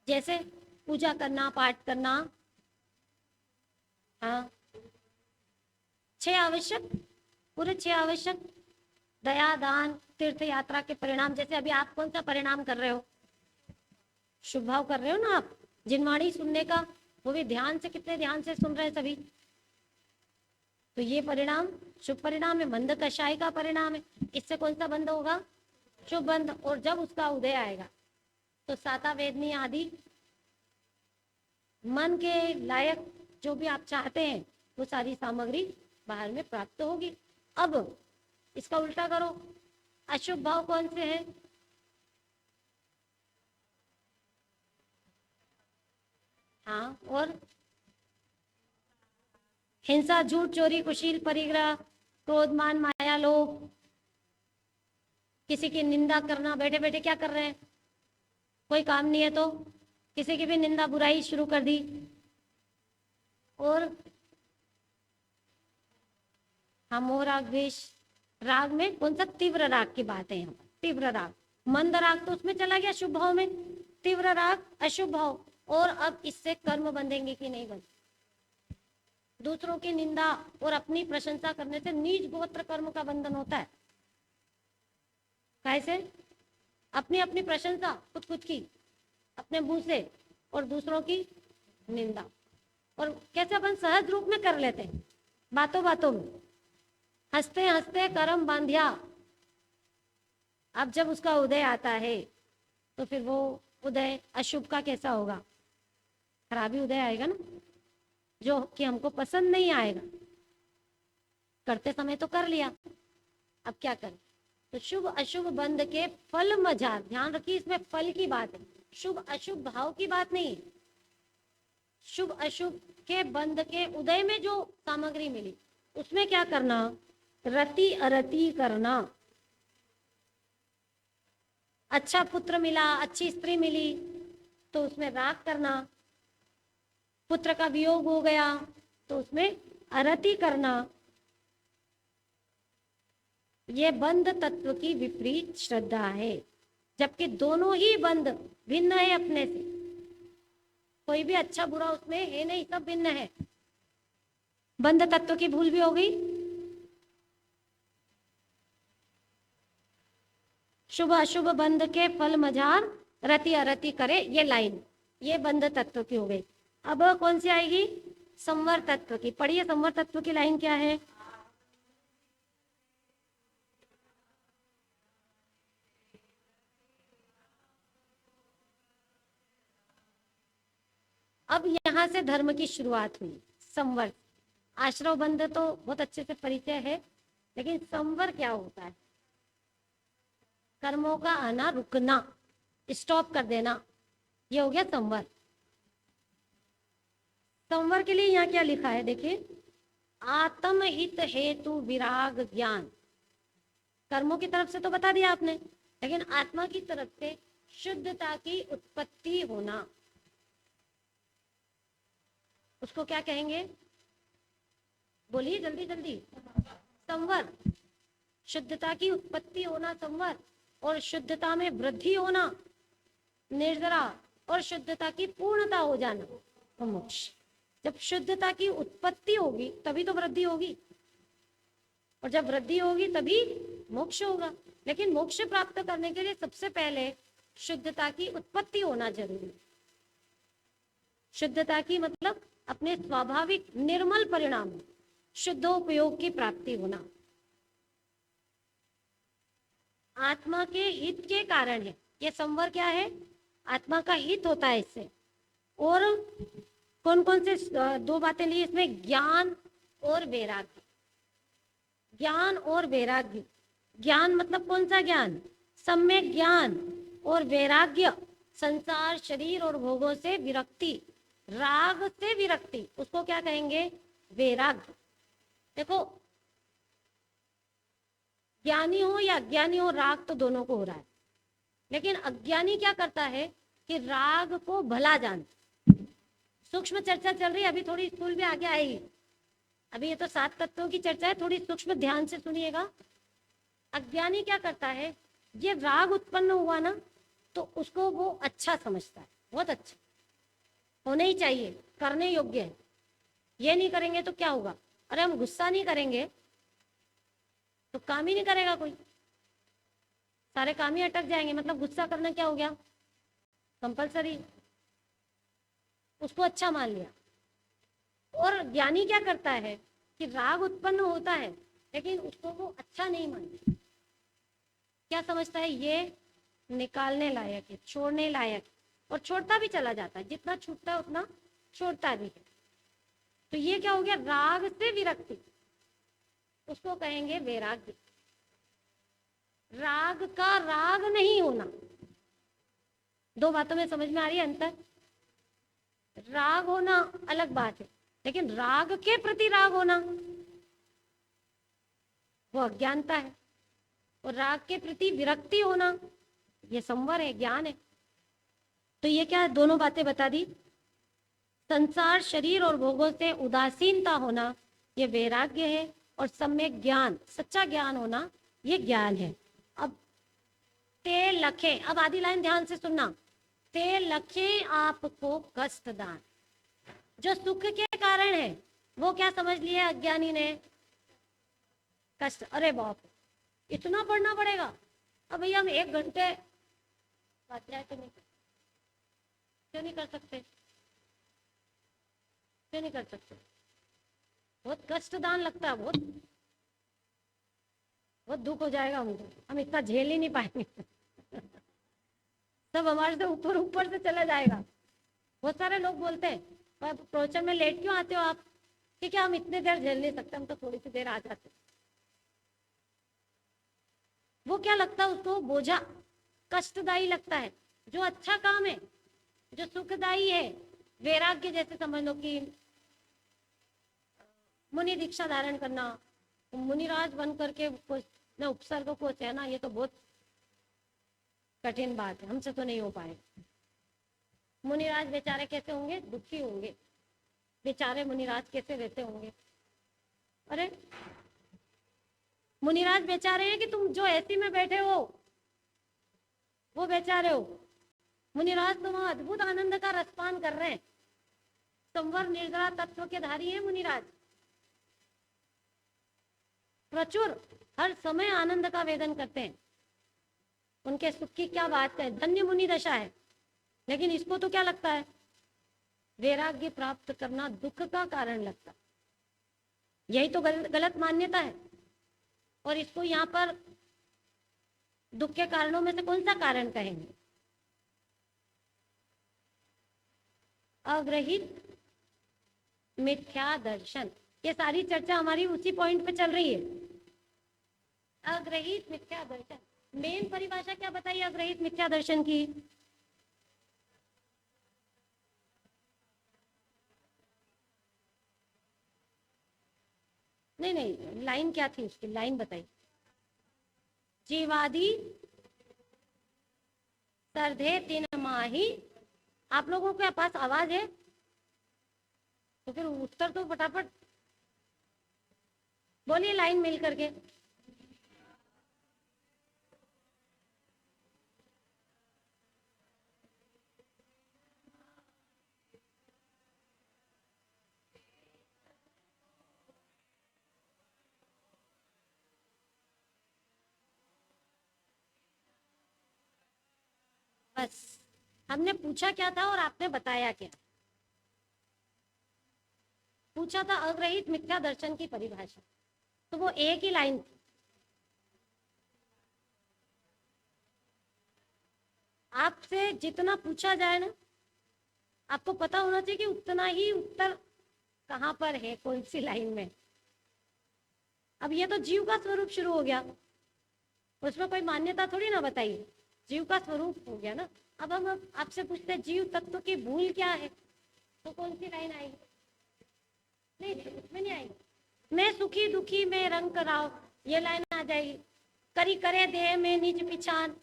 जैसे पूजा करना, पाठ करना, हाँ, 6 आवश्यक, पूरे 6 आवश्यक, दया, दान, तीर्थ यात्रा के परिणाम। जैसे अभी आप कौन सा परिणाम कर रहे हो? शुभ भाव कर रहे हो ना आप। जिनवाणी सुनने का, वो भी ध्यान से, कितने ध्यान से सुन रहे हैं सभी। तो ये परिणाम शुभ परिणाम है, मंद कषाय का परिणाम है। इससे कौन सा बंध होगा? शुभ बंध। और जब उसका उदय आएगा तो साता वेदनी आदि मन के लायक जो भी आप चाहते हैं वो सारी सामग्री बाहर में प्राप्त होगी। अब इसका उल्टा करो, अशुभ भाव कौन से हैं? हाँ, और हिंसा, झूठ, चोरी, कुशील, परिग्रह, क्रोध, मान, माया, लोभ, किसी की निंदा करना। बैठे बैठे क्या कर रहे हैं? कोई काम नहीं है तो किसी की भी निंदा बुराई शुरू कर दी। और हाँ, मोह राग द्वेष। राग में कौन सा? तीव्र राग की बात है यहाँ पर, तीव्र राग। मंद राग तो उसमें चला गया शुभ भाव में, तीव्र राग अशुभ भाव। और अब इससे कर्म बंधेंगे कि नहीं बंधेंगे? दूसरों की निंदा और अपनी प्रशंसा करने से नीच गोत्र कर्म का बंधन होता है। कैसे? अपनी अपनी प्रशंसा खुद खुद की अपने मुंह से, और दूसरों की निंदा। और कैसे अपन सहज रूप में कर लेते हैं, बातों बातों में, हंसते हंसते कर्म बांधिया। अब जब उसका उदय आता है तो फिर वो उदय अशुभ का कैसा होगा? खराबी उदय आएगा ना, जो कि हमको पसंद नहीं आएगा। करते समय तो कर लिया, अब क्या करें? तो शुभ अशुभ बंध के फल मझार। ध्यान रखिए, इसमें फल की बात है, शुभ अशुभ भाव की बात नहीं। शुभ अशुभ के बंध के उदय में जो सामग्री मिली उसमें क्या करना? रति अरति करना। अच्छा पुत्र मिला, अच्छी स्त्री मिली तो उसमें राग करना, पुत्र का वियोग हो गया तो उसमें अरति करना, ये बंध तत्व की विपरीत श्रद्धा है। जबकि दोनों ही बंध भिन्न है अपने से, कोई भी अच्छा बुरा उसमें है नहीं, सब भिन्न है। बंध तत्व की भूल भी हो गई। शुभ अशुभ बंध के फल मझार, रति अरति करे, ये लाइन, ये बंध तत्व की हो गई। अब कौन सी आएगी? संवर तत्व की। पढ़िए संवर तत्व की लाइन क्या है? अब यहां से धर्म की शुरुआत हुई। संवर, आश्रव बंध तो बहुत अच्छे से परिचय है, लेकिन संवर क्या होता है? कर्मों का आना रुकना, स्टॉप कर देना, ये हो गया संवर। संवर के लिए यहाँ क्या लिखा है देखिए, आत्महित हेतु विराग ज्ञान। कर्मों की तरफ से तो बता दिया आपने, लेकिन आत्मा की तरफ से शुद्धता की उत्पत्ति होना, उसको क्या कहेंगे? बोलिए जल्दी जल्दी। संवर, शुद्धता की उत्पत्ति होना संवर, और शुद्धता में वृद्धि होना निर्जरा, और शुद्धता की पूर्णता हो जाना मोक्ष। जब शुद्धता की उत्पत्ति होगी तभी तो वृद्धि होगी, और जब वृद्धि होगी तभी मोक्ष होगा। लेकिन मोक्ष प्राप्त करने के लिए सबसे पहले शुद्धता की उत्पत्ति होना जरूरी। शुद्धता की मतलब अपने स्वाभाविक निर्मल परिणाम, शुद्धोपयोग की प्राप्ति होना, आत्मा के हित के कारण है। ये संवर क्या है? आत्मा का हित होता है इससे। और कौन कौन से दो बातें ली इसमें? ज्ञान और वैराग्य। ज्ञान और वैराग्य। ज्ञान मतलब कौन सा ज्ञान? सम्यक ज्ञान। और वैराग्य संसार शरीर और भोगों से विरक्ति, राग से विरक्ति, उसको क्या कहेंगे? वैराग्य। देखो, ज्ञानी हो या अज्ञानी हो, राग तो दोनों को हो रहा है। लेकिन अज्ञानी क्या करता है कि राग को भला जानता। सूक्ष्म चर्चा चल रही है, अभी थोड़ी स्कूल भी आगे आएगी। अभी ये तो 7 तत्वों की चर्चा है, थोड़ी सूक्ष्म ध्यान से सुनिएगा। अज्ञानी क्या करता है, ये राग उत्पन्न हुआ ना तो उसको वो अच्छा समझता है, बहुत अच्छा होना ही चाहिए, करने योग्य है। ये नहीं करेंगे तो क्या होगा? अरे हम गुस्सा नहीं करेंगे तो काम ही नहीं करेगा कोई, सारे काम ही अटक जाएंगे। मतलब गुस्सा करना क्या हो गया? कंपलसरी, उसको अच्छा मान लिया। और ज्ञानी क्या करता है कि राग उत्पन्न होता है लेकिन उसको वो अच्छा नहीं मानता। क्या समझता है? ये निकालने लायक है, छोड़ने लायक है, और छोड़ता भी चला जाता है। जितना छूटता है उतना छोड़ता भी है। तो ये क्या हो गया? राग से विरक्ति, उसको कहेंगे वैराग्य। राग का राग नहीं होना। दो बातों में समझ में आ रही है अंतर? राग होना अलग बात है, लेकिन राग के प्रति राग होना वो अज्ञानता है, और राग के प्रति विरक्ति होना ये संवर है, ज्ञान है। तो ये क्या दोनों बातें बता दी। संसार शरीर और भोगों से उदासीनता होना ये वैराग्य है, और सम्यक ज्ञान, सच्चा ज्ञान होना ये ज्ञान है। अब ते लखे, अब आधी लाइन ध्यान से सुनना। ते लखे आपको कष्ट दान, जो सुख के कारण है वो क्या समझ लिया अज्ञानी ने? कष्ट। अरे बाप, इतना पढ़ना पड़ेगा? अब भैया हम 1 घंटे स्वाध्याय तो नहीं, क्यों नहीं कर सकते? क्यों नहीं कर सकते? बहुत कष्टदान लगता है, बहुत बहुत दुख हो जाएगा हमको, हम इतना झेल ही नहीं पाएंगे। सब हमारे से ऊपर ऊपर से चला जाएगा। बहुत सारे लोग बोलते हैं, प्रवचन में लेट क्यों आते हो आप? कि क्या हम इतने देर झेल नहीं सकते, हम तो थोड़ी सी देर आ जाते। वो क्या लगता है उसको? बोझा, कष्टदायी लगता है। जो अच्छा काम है, जो सुखदायी है, वैराग्य जैसे समझ लो कि मुनि दीक्षा धारण करना, मुनिराज बन करके उपसर्ग को कहना, ये तो बहुत कठिन बात है, हमसे तो नहीं हो पाए। मुनिराज बेचारे कैसे होंगे? दुखी होंगे, बेचारे मुनिराज कैसे रहते होंगे। अरे मुनिराज बेचारे हैं कि तुम जो एसी में बैठे हो वो बेचारे हो। मुनिराज तुम अद्भुत आनंद का रसपान कर रहे हैं। संवर निर्जरा तत्व के धारी है मुनिराज, प्रचुर हर समय आनंद का वेदन करते हैं। उनके सुख की क्या बात है, धन्य मुनि दशा है। लेकिन इसको तो क्या लगता है, वैराग्य प्राप्त करना दुख का कारण लगता है। यही तो गलत मान्यता है। और इसको यहाँ पर दुख के कारणों में से कौन सा कारण कहेंगे? अग्रहित मिथ्या दर्शन। ये सारी चर्चा हमारी उसी पॉइंट पे चल रही है, अग्रहित मिथ्या दर्शन। मेन परिभाषा क्या बताइए अग्रहित मिथ्या दर्शन की? नहीं नहीं, लाइन क्या थी उसकी, लाइन बताइए। जीवादि सर्धे तीन माही। आप लोगों के पास आवाज है तो फिर उत्तर तो फटाफट बोलिए लाइन मिल करके। बस हमने पूछा क्या था और आपने बताया क्या। पूछा था अग्रहित मिथ्या दर्शन की परिभाषा, तो वो एक ही लाइन थी। आपसे जितना पूछा जाए ना, आपको पता होना चाहिए कि उतना ही उत्तर कहाँ पर है, कौन सी लाइन में। अब ये तो जीव का स्वरूप शुरू हो गया, उसमें कोई मान्यता थोड़ी ना बताइए, जीव का स्वरूप हो गया ना। अब हम आपसे पूछते हैं जीव तत्व की भूल क्या है, तो कौन सी लाइन आएगी? नहीं, उसमें नहीं आएगी। मैं सुखी दुखी में रंग कराओ, ये लाइन आ जाएगी। करी करे देह में निज पिछान,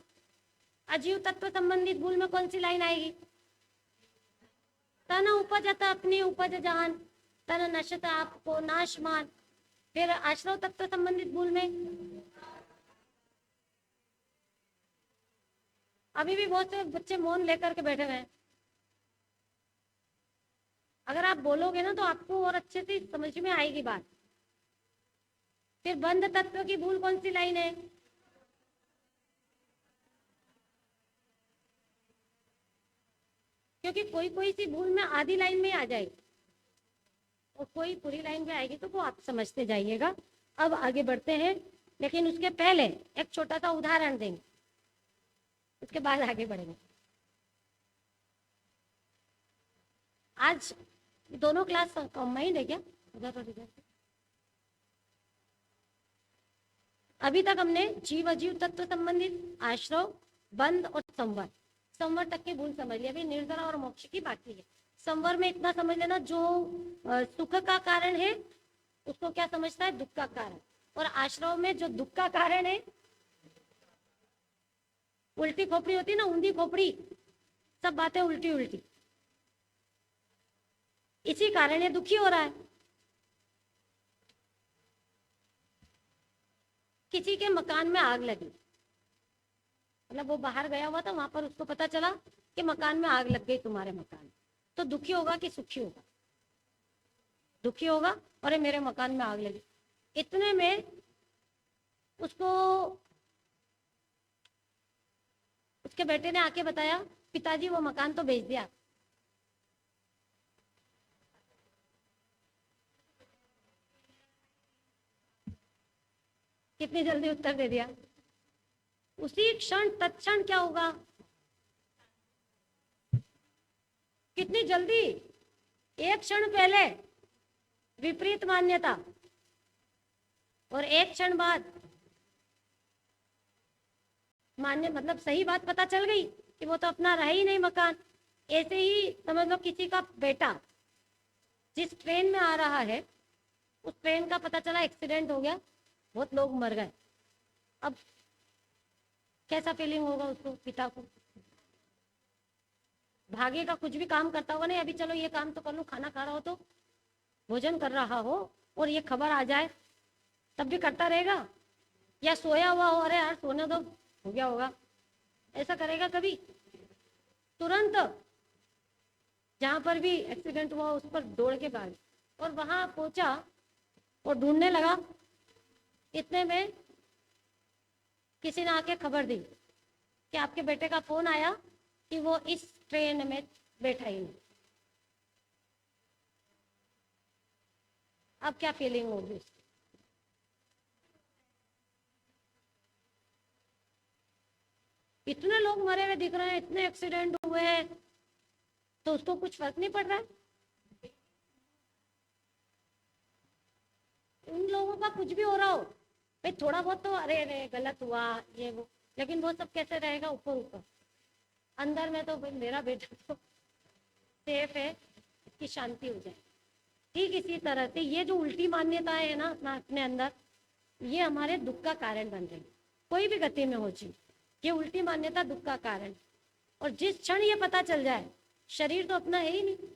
अजीव तत्व संबंधित भूल में कौन सी लाइन आएगी? तन उपजत अपनी उपज जान, तन नशत आपको नाशमान। फिर आश्रव तत्व संबंधित भूल में अभी भी बहुत से बच्चे मौन लेकर के बैठे हुए हैं। अगर आप बोलोगे ना तो आपको और अच्छे से समझ में आएगी बात। फिर बंध तत्व की भूल कौन सी लाइन है? क्योंकि कोई कोई सी भूल में आधी लाइन में आ जाएगी और कोई पूरी लाइन में आएगी, तो वो आप समझते जाइएगा। अब आगे बढ़ते हैं, लेकिन उसके पहले एक छोटा सा उदाहरण देंगे, उसके बाद आगे बढ़ेंगे। आज दोनों क्लास कंबाइंड है क्या? अभी तक हमने जीव अजीव तत्व संबंधित, आश्रव, बंध और संवर, संवर तक की भूल समझ लिया। अभी निर्जरा और मोक्ष की बाकी है। संवर में इतना समझ लेना, जो सुख का कारण है उसको क्या समझता है? दुख का कारण। और आश्रव में जो दुख का कारण है, उल्टी खोपड़ी होती है ना, ऊंधी खोपड़ी, सब बातें उल्टी उल्टी, इसी कारण ये दुखी हो रहा है। किसी के मकान में आग लगी, मतलब वो बाहर गया हुआ था, वहां पर उसको पता चला कि मकान में आग लग गई तुम्हारे मकान, तो दुखी होगा कि सुखी होगा? दुखी होगा। और ये मेरे मकान में आग लगी। इतने में उसको उसके बेटे ने आके बताया, पिताजी वो मकान तो बेच दिया। कितनी जल्दी उत्तर दे दिया। उसी क्षण तत्क्षण क्या होगा? कितनी जल्दी, एक क्षण पहले विपरीत मान्यता और एक क्षण बाद मान्य, मतलब सही बात पता चल गई कि वो तो अपना रहा ही नहीं मकान। ऐसे ही समझ लो किसी का बेटा जिस ट्रेन में आ रहा है, उस ट्रेन का पता चला एक्सीडेंट हो गया, बहुत लोग मर गए। अब कैसा फीलिंग होगा उसको, पिता को? भागेगा, कुछ भी काम करता होगा, नहीं अभी चलो ये काम तो कर लूं, खाना खा रहा हो तो भोजन कर रहा हो और ये खबर आ जाए तब भी करता रहेगा, या सोया हुआ हो, अरे यार सोने दो, हो गया होगा, ऐसा करेगा कभी? तुरंत जहां पर भी एक्सीडेंट हुआ उस पर दौड़ के भाग, और वहां पहुंचा और ढूंढने लगा। इतने में किसी ने आके खबर दी कि आपके बेटे का फोन आया कि वो इस ट्रेन में बैठा ही नहीं। अब क्या फीलिंग होगी? इतने लोग मरे हुए दिख रहे हैं, इतने एक्सीडेंट हुए हैं, तो उसको कुछ फर्क नहीं पड़ रहा है। उन लोगों का कुछ भी हो रहा हो भाई, थोड़ा बहुत तो अरे अरे गलत हुआ ये वो, लेकिन वो सब कैसे रहेगा ऊपर ऊपर, अंदर में तो भाई मेरा बेटा तो सेफ है, इसकी शांति हो जाए। ठीक इसी तरह से ये जो उल्टी मान्यताएं है ना अपना अपने अंदर, ये हमारे दुख का कारण बन रही है। कोई भी गति में हो चीज, ये उल्टी मान्यता दुख का कारण। और जिस क्षण ये पता चल जाए शरीर तो अपना है ही नहीं।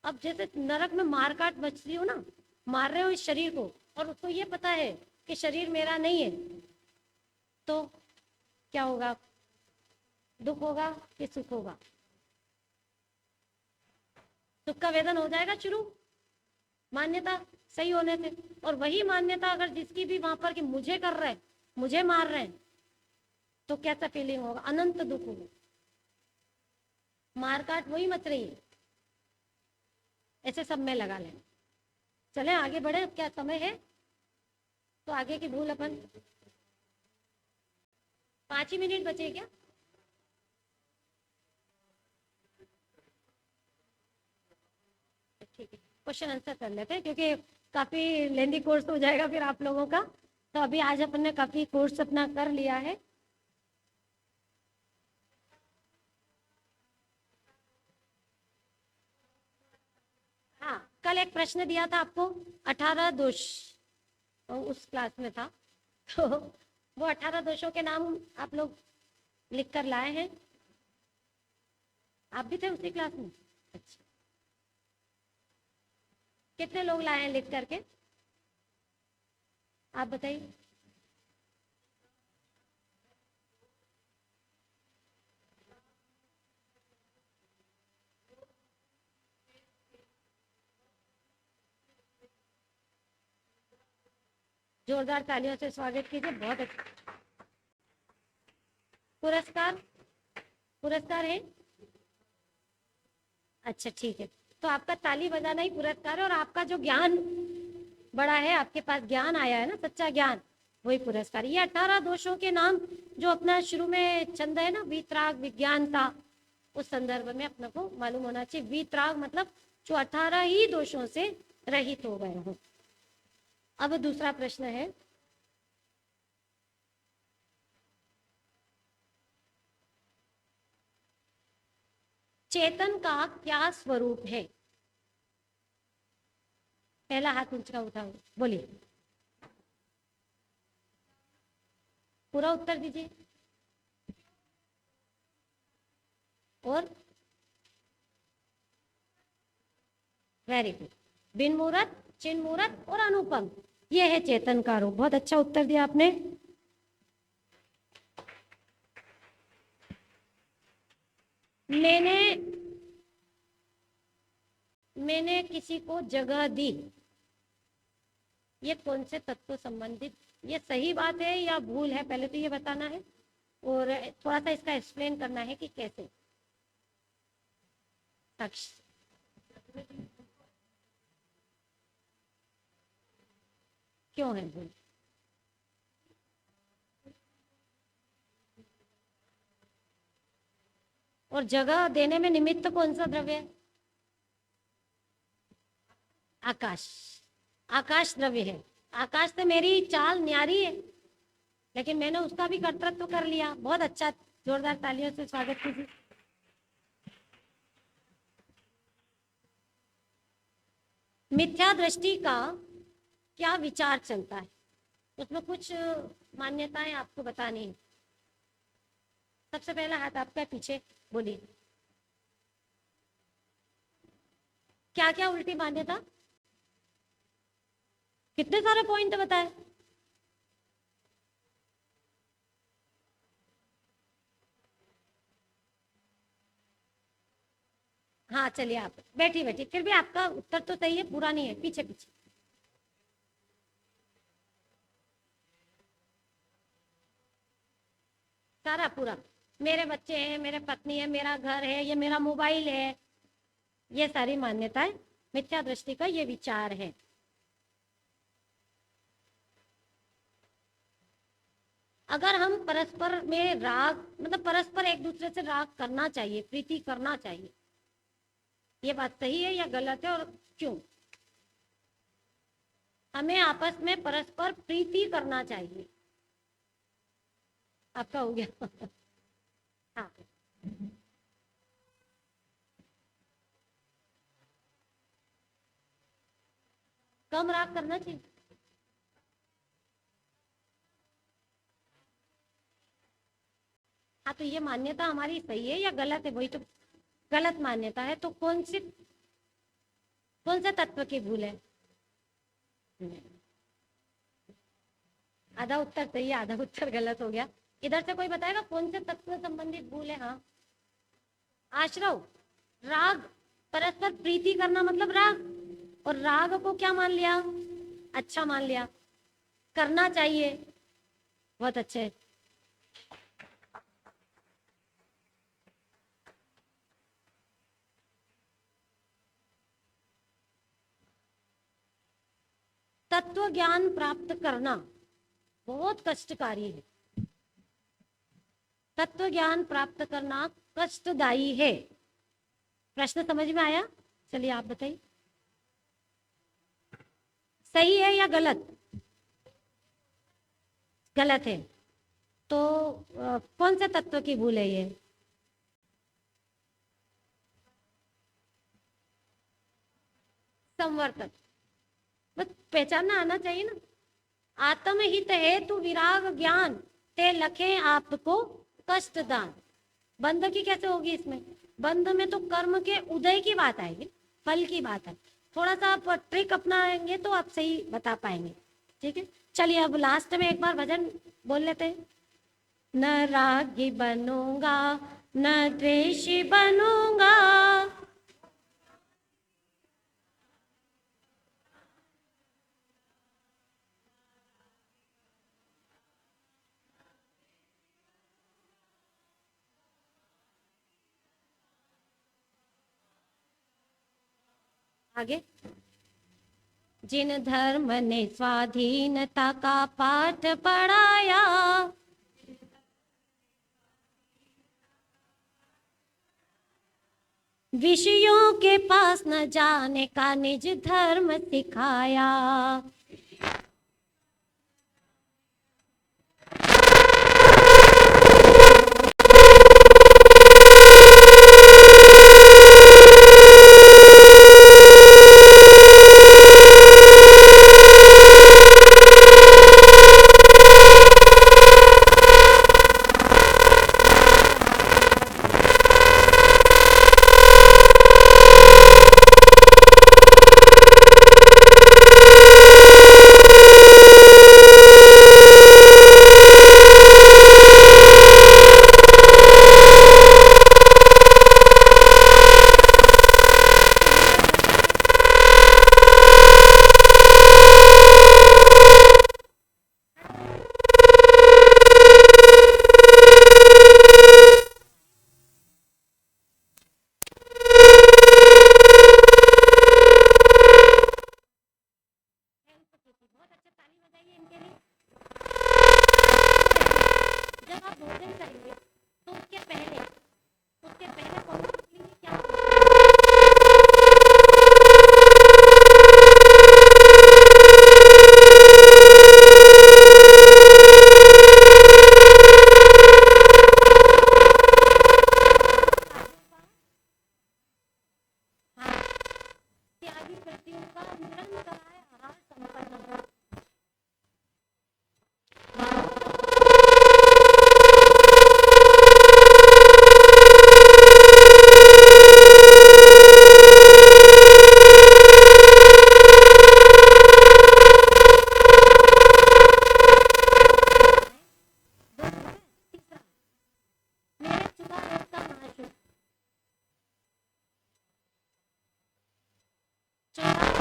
अब जैसे नरक में मार काट बचती हो ना, मार रहे हो इस शरीर को, और उसको ये पता है कि शरीर मेरा नहीं है, तो क्या होगा? दुख होगा कि सुख होगा? सुख का वेदन हो जाएगा शुरू, मान्यता सही होने से। और वही मान्यता अगर जिसकी भी वहां पर कि मुझे कर रहे हैं, मुझे मार रहे हैं, तो कैसा फीलिंग होगा? अनंत दुख होगा, मार काट वही मच रही है। ऐसे सब में लगा लें। चले आगे बढ़े, क्या समय है? तो आगे की भूल अपन 5 ही मिनट बचे क्या? ठीक है, क्वेश्चन आंसर कर लेते हैं क्योंकि काफी लेंदी कोर्स हो जाएगा फिर आप लोगों का। तो अभी आज अपन ने काफी कोर्स अपना कर लिया है। हाँ, कल एक प्रश्न दिया था आपको, 18 दोष, उस क्लास में था। तो वो 18 दोषों के नाम आप लोग लिख कर लाए हैं। आप भी थे उसी क्लास में? अच्छा, कितने लोग लाए हैं लिख करके? आप बताइए। जोरदार तालियों से स्वागत कीजिए, बहुत अच्छा। पुरस्कार, पुरस्कार है? अच्छा ठीक है, तो आपका ताली बजाना ही पुरस्कार है, और आपका जो ज्ञान बड़ा है, आपके पास ज्ञान आया है ना, सच्चा ज्ञान, वही पुरस्कार। ये 18 दोषों के नाम जो अपना शुरू में छंद है ना, वीतराग विज्ञानता, उस संदर्भ में अपने को मालूम होना चाहिए। वीतराग मतलब जो 18 ही दोषों से रहित हो गए हो। अब दूसरा प्रश्न है, चेतन का क्या स्वरूप है? पहला हाथ ऊंचा उठाओ, बोलिए, पूरा उत्तर दीजिए। और वेरी गुड, बिन मूरत, चिन्ह मूरत और अनुपम, ये है चेतन का रूप। बहुत अच्छा उत्तर दिया आपने। मैंने मैंने किसी को जगह दी, ये कौन से तत्व संबंधित, ये सही बात है या भूल है, पहले तो ये बताना है, और थोड़ा सा इसका एक्सप्लेन करना है कि कैसे। तक्ष, क्यों है भूल? और जगह देने में निमित्त कौन सा द्रव्य है? आकाश, आकाश द्रव्य है। आकाश से मेरी चाल न्यारी है, लेकिन मैंने उसका भी कर्तृत्व कर लिया। बहुत अच्छा, जोरदार तालियों से स्वागत कीजिए। मिथ्या दृष्टि का क्या विचार चलता है? उसमें कुछ मान्यताएं आपको बतानी है। सबसे पहला हाथ आपका पीछे, बोलिए। क्या क्या उल्टी मान्यता, कितने सारे पॉइंट बताए। हाँ चलिए आप बैठी बैठी, फिर भी आपका उत्तर तो सही है, पूरा नहीं है, पीछे पीछे। सारा पूरा, मेरे बच्चे हैं, मेरे पत्नी है, मेरा घर है, ये मेरा मोबाइल है, ये सारी मान्यताएं मिथ्या दृष्टि का ये विचार है। अगर हम परस्पर में राग, मतलब परस्पर एक दूसरे से राग करना चाहिए, प्रीति करना चाहिए, ये बात सही है या गलत है और क्यों? हमें आपस में परस्पर प्रीति करना चाहिए। आपका हो गया हाँ कम राग करना चाहिए। हाँ तो ये मान्यता हमारी सही है या गलत है, वही तो गलत मान्यता है। तो कौन से तत्व की भूल है? आधा उत्तर सही है, आधा उत्तर गलत हो गया। इधर से कोई बताएगा कौन से तत्व से संबंधित भूल है? हाँ आश्रव, राग, परस्पर प्रीति करना मतलब राग, और राग को क्या मान लिया? अच्छा मान लिया, करना चाहिए, बहुत अच्छे। तत्व ज्ञान प्राप्त करना बहुत कष्टकारी है, तत्व ज्ञान प्राप्त करना कष्टदायी है। प्रश्न समझ में आया? चलिए आप बताइए, सही है या गलत? गलत है। तो कौन से तत्व की भूल है ये? संवर्तक, बस पहचानना आना चाहिए ना। आत्महित हेतु विराग ज्ञान ते लखे आपको कष्ट दान। बंध की कैसे होगी इसमें? बंध में तो कर्म के उदय की बात आएगी, फल की बात है। थोड़ा सा आप ट्रिक अपनाएंगे तो आप सही बता पाएंगे। ठीक है, चलिए अब लास्ट में एक बार भजन बोल लेते हैं। न रागी बनूंगा न द्वेषी बनूंगा, आगे। जिन धर्म ने स्वाधीनता का पाठ पढ़ाया, विषयों के पास न जाने का निज धर्म सिखाया। चौथा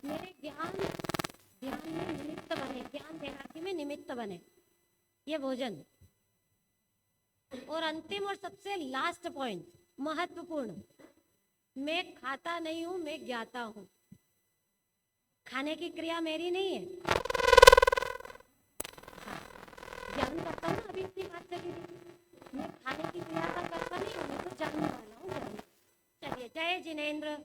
मेरे ज्ञान ध्यान में निमित्त बने, ज्ञान तैराकी में निमित्त बने, ये भोजन। और अंतिम और सबसे लास्ट पॉइंट, महत्वपूर्ण, मैं खाता नहीं हूं, मैं ज्ञाता हूं। खाने की क्रिया मेरी नहीं है, ज्ञान करता हूं ना, अभी इतनी बात चली थी, मैं खाने की क्रिया का करता नहीं हूं, मैं तो जानने वाला हूँ। चलिए, जय जिनेंद्र।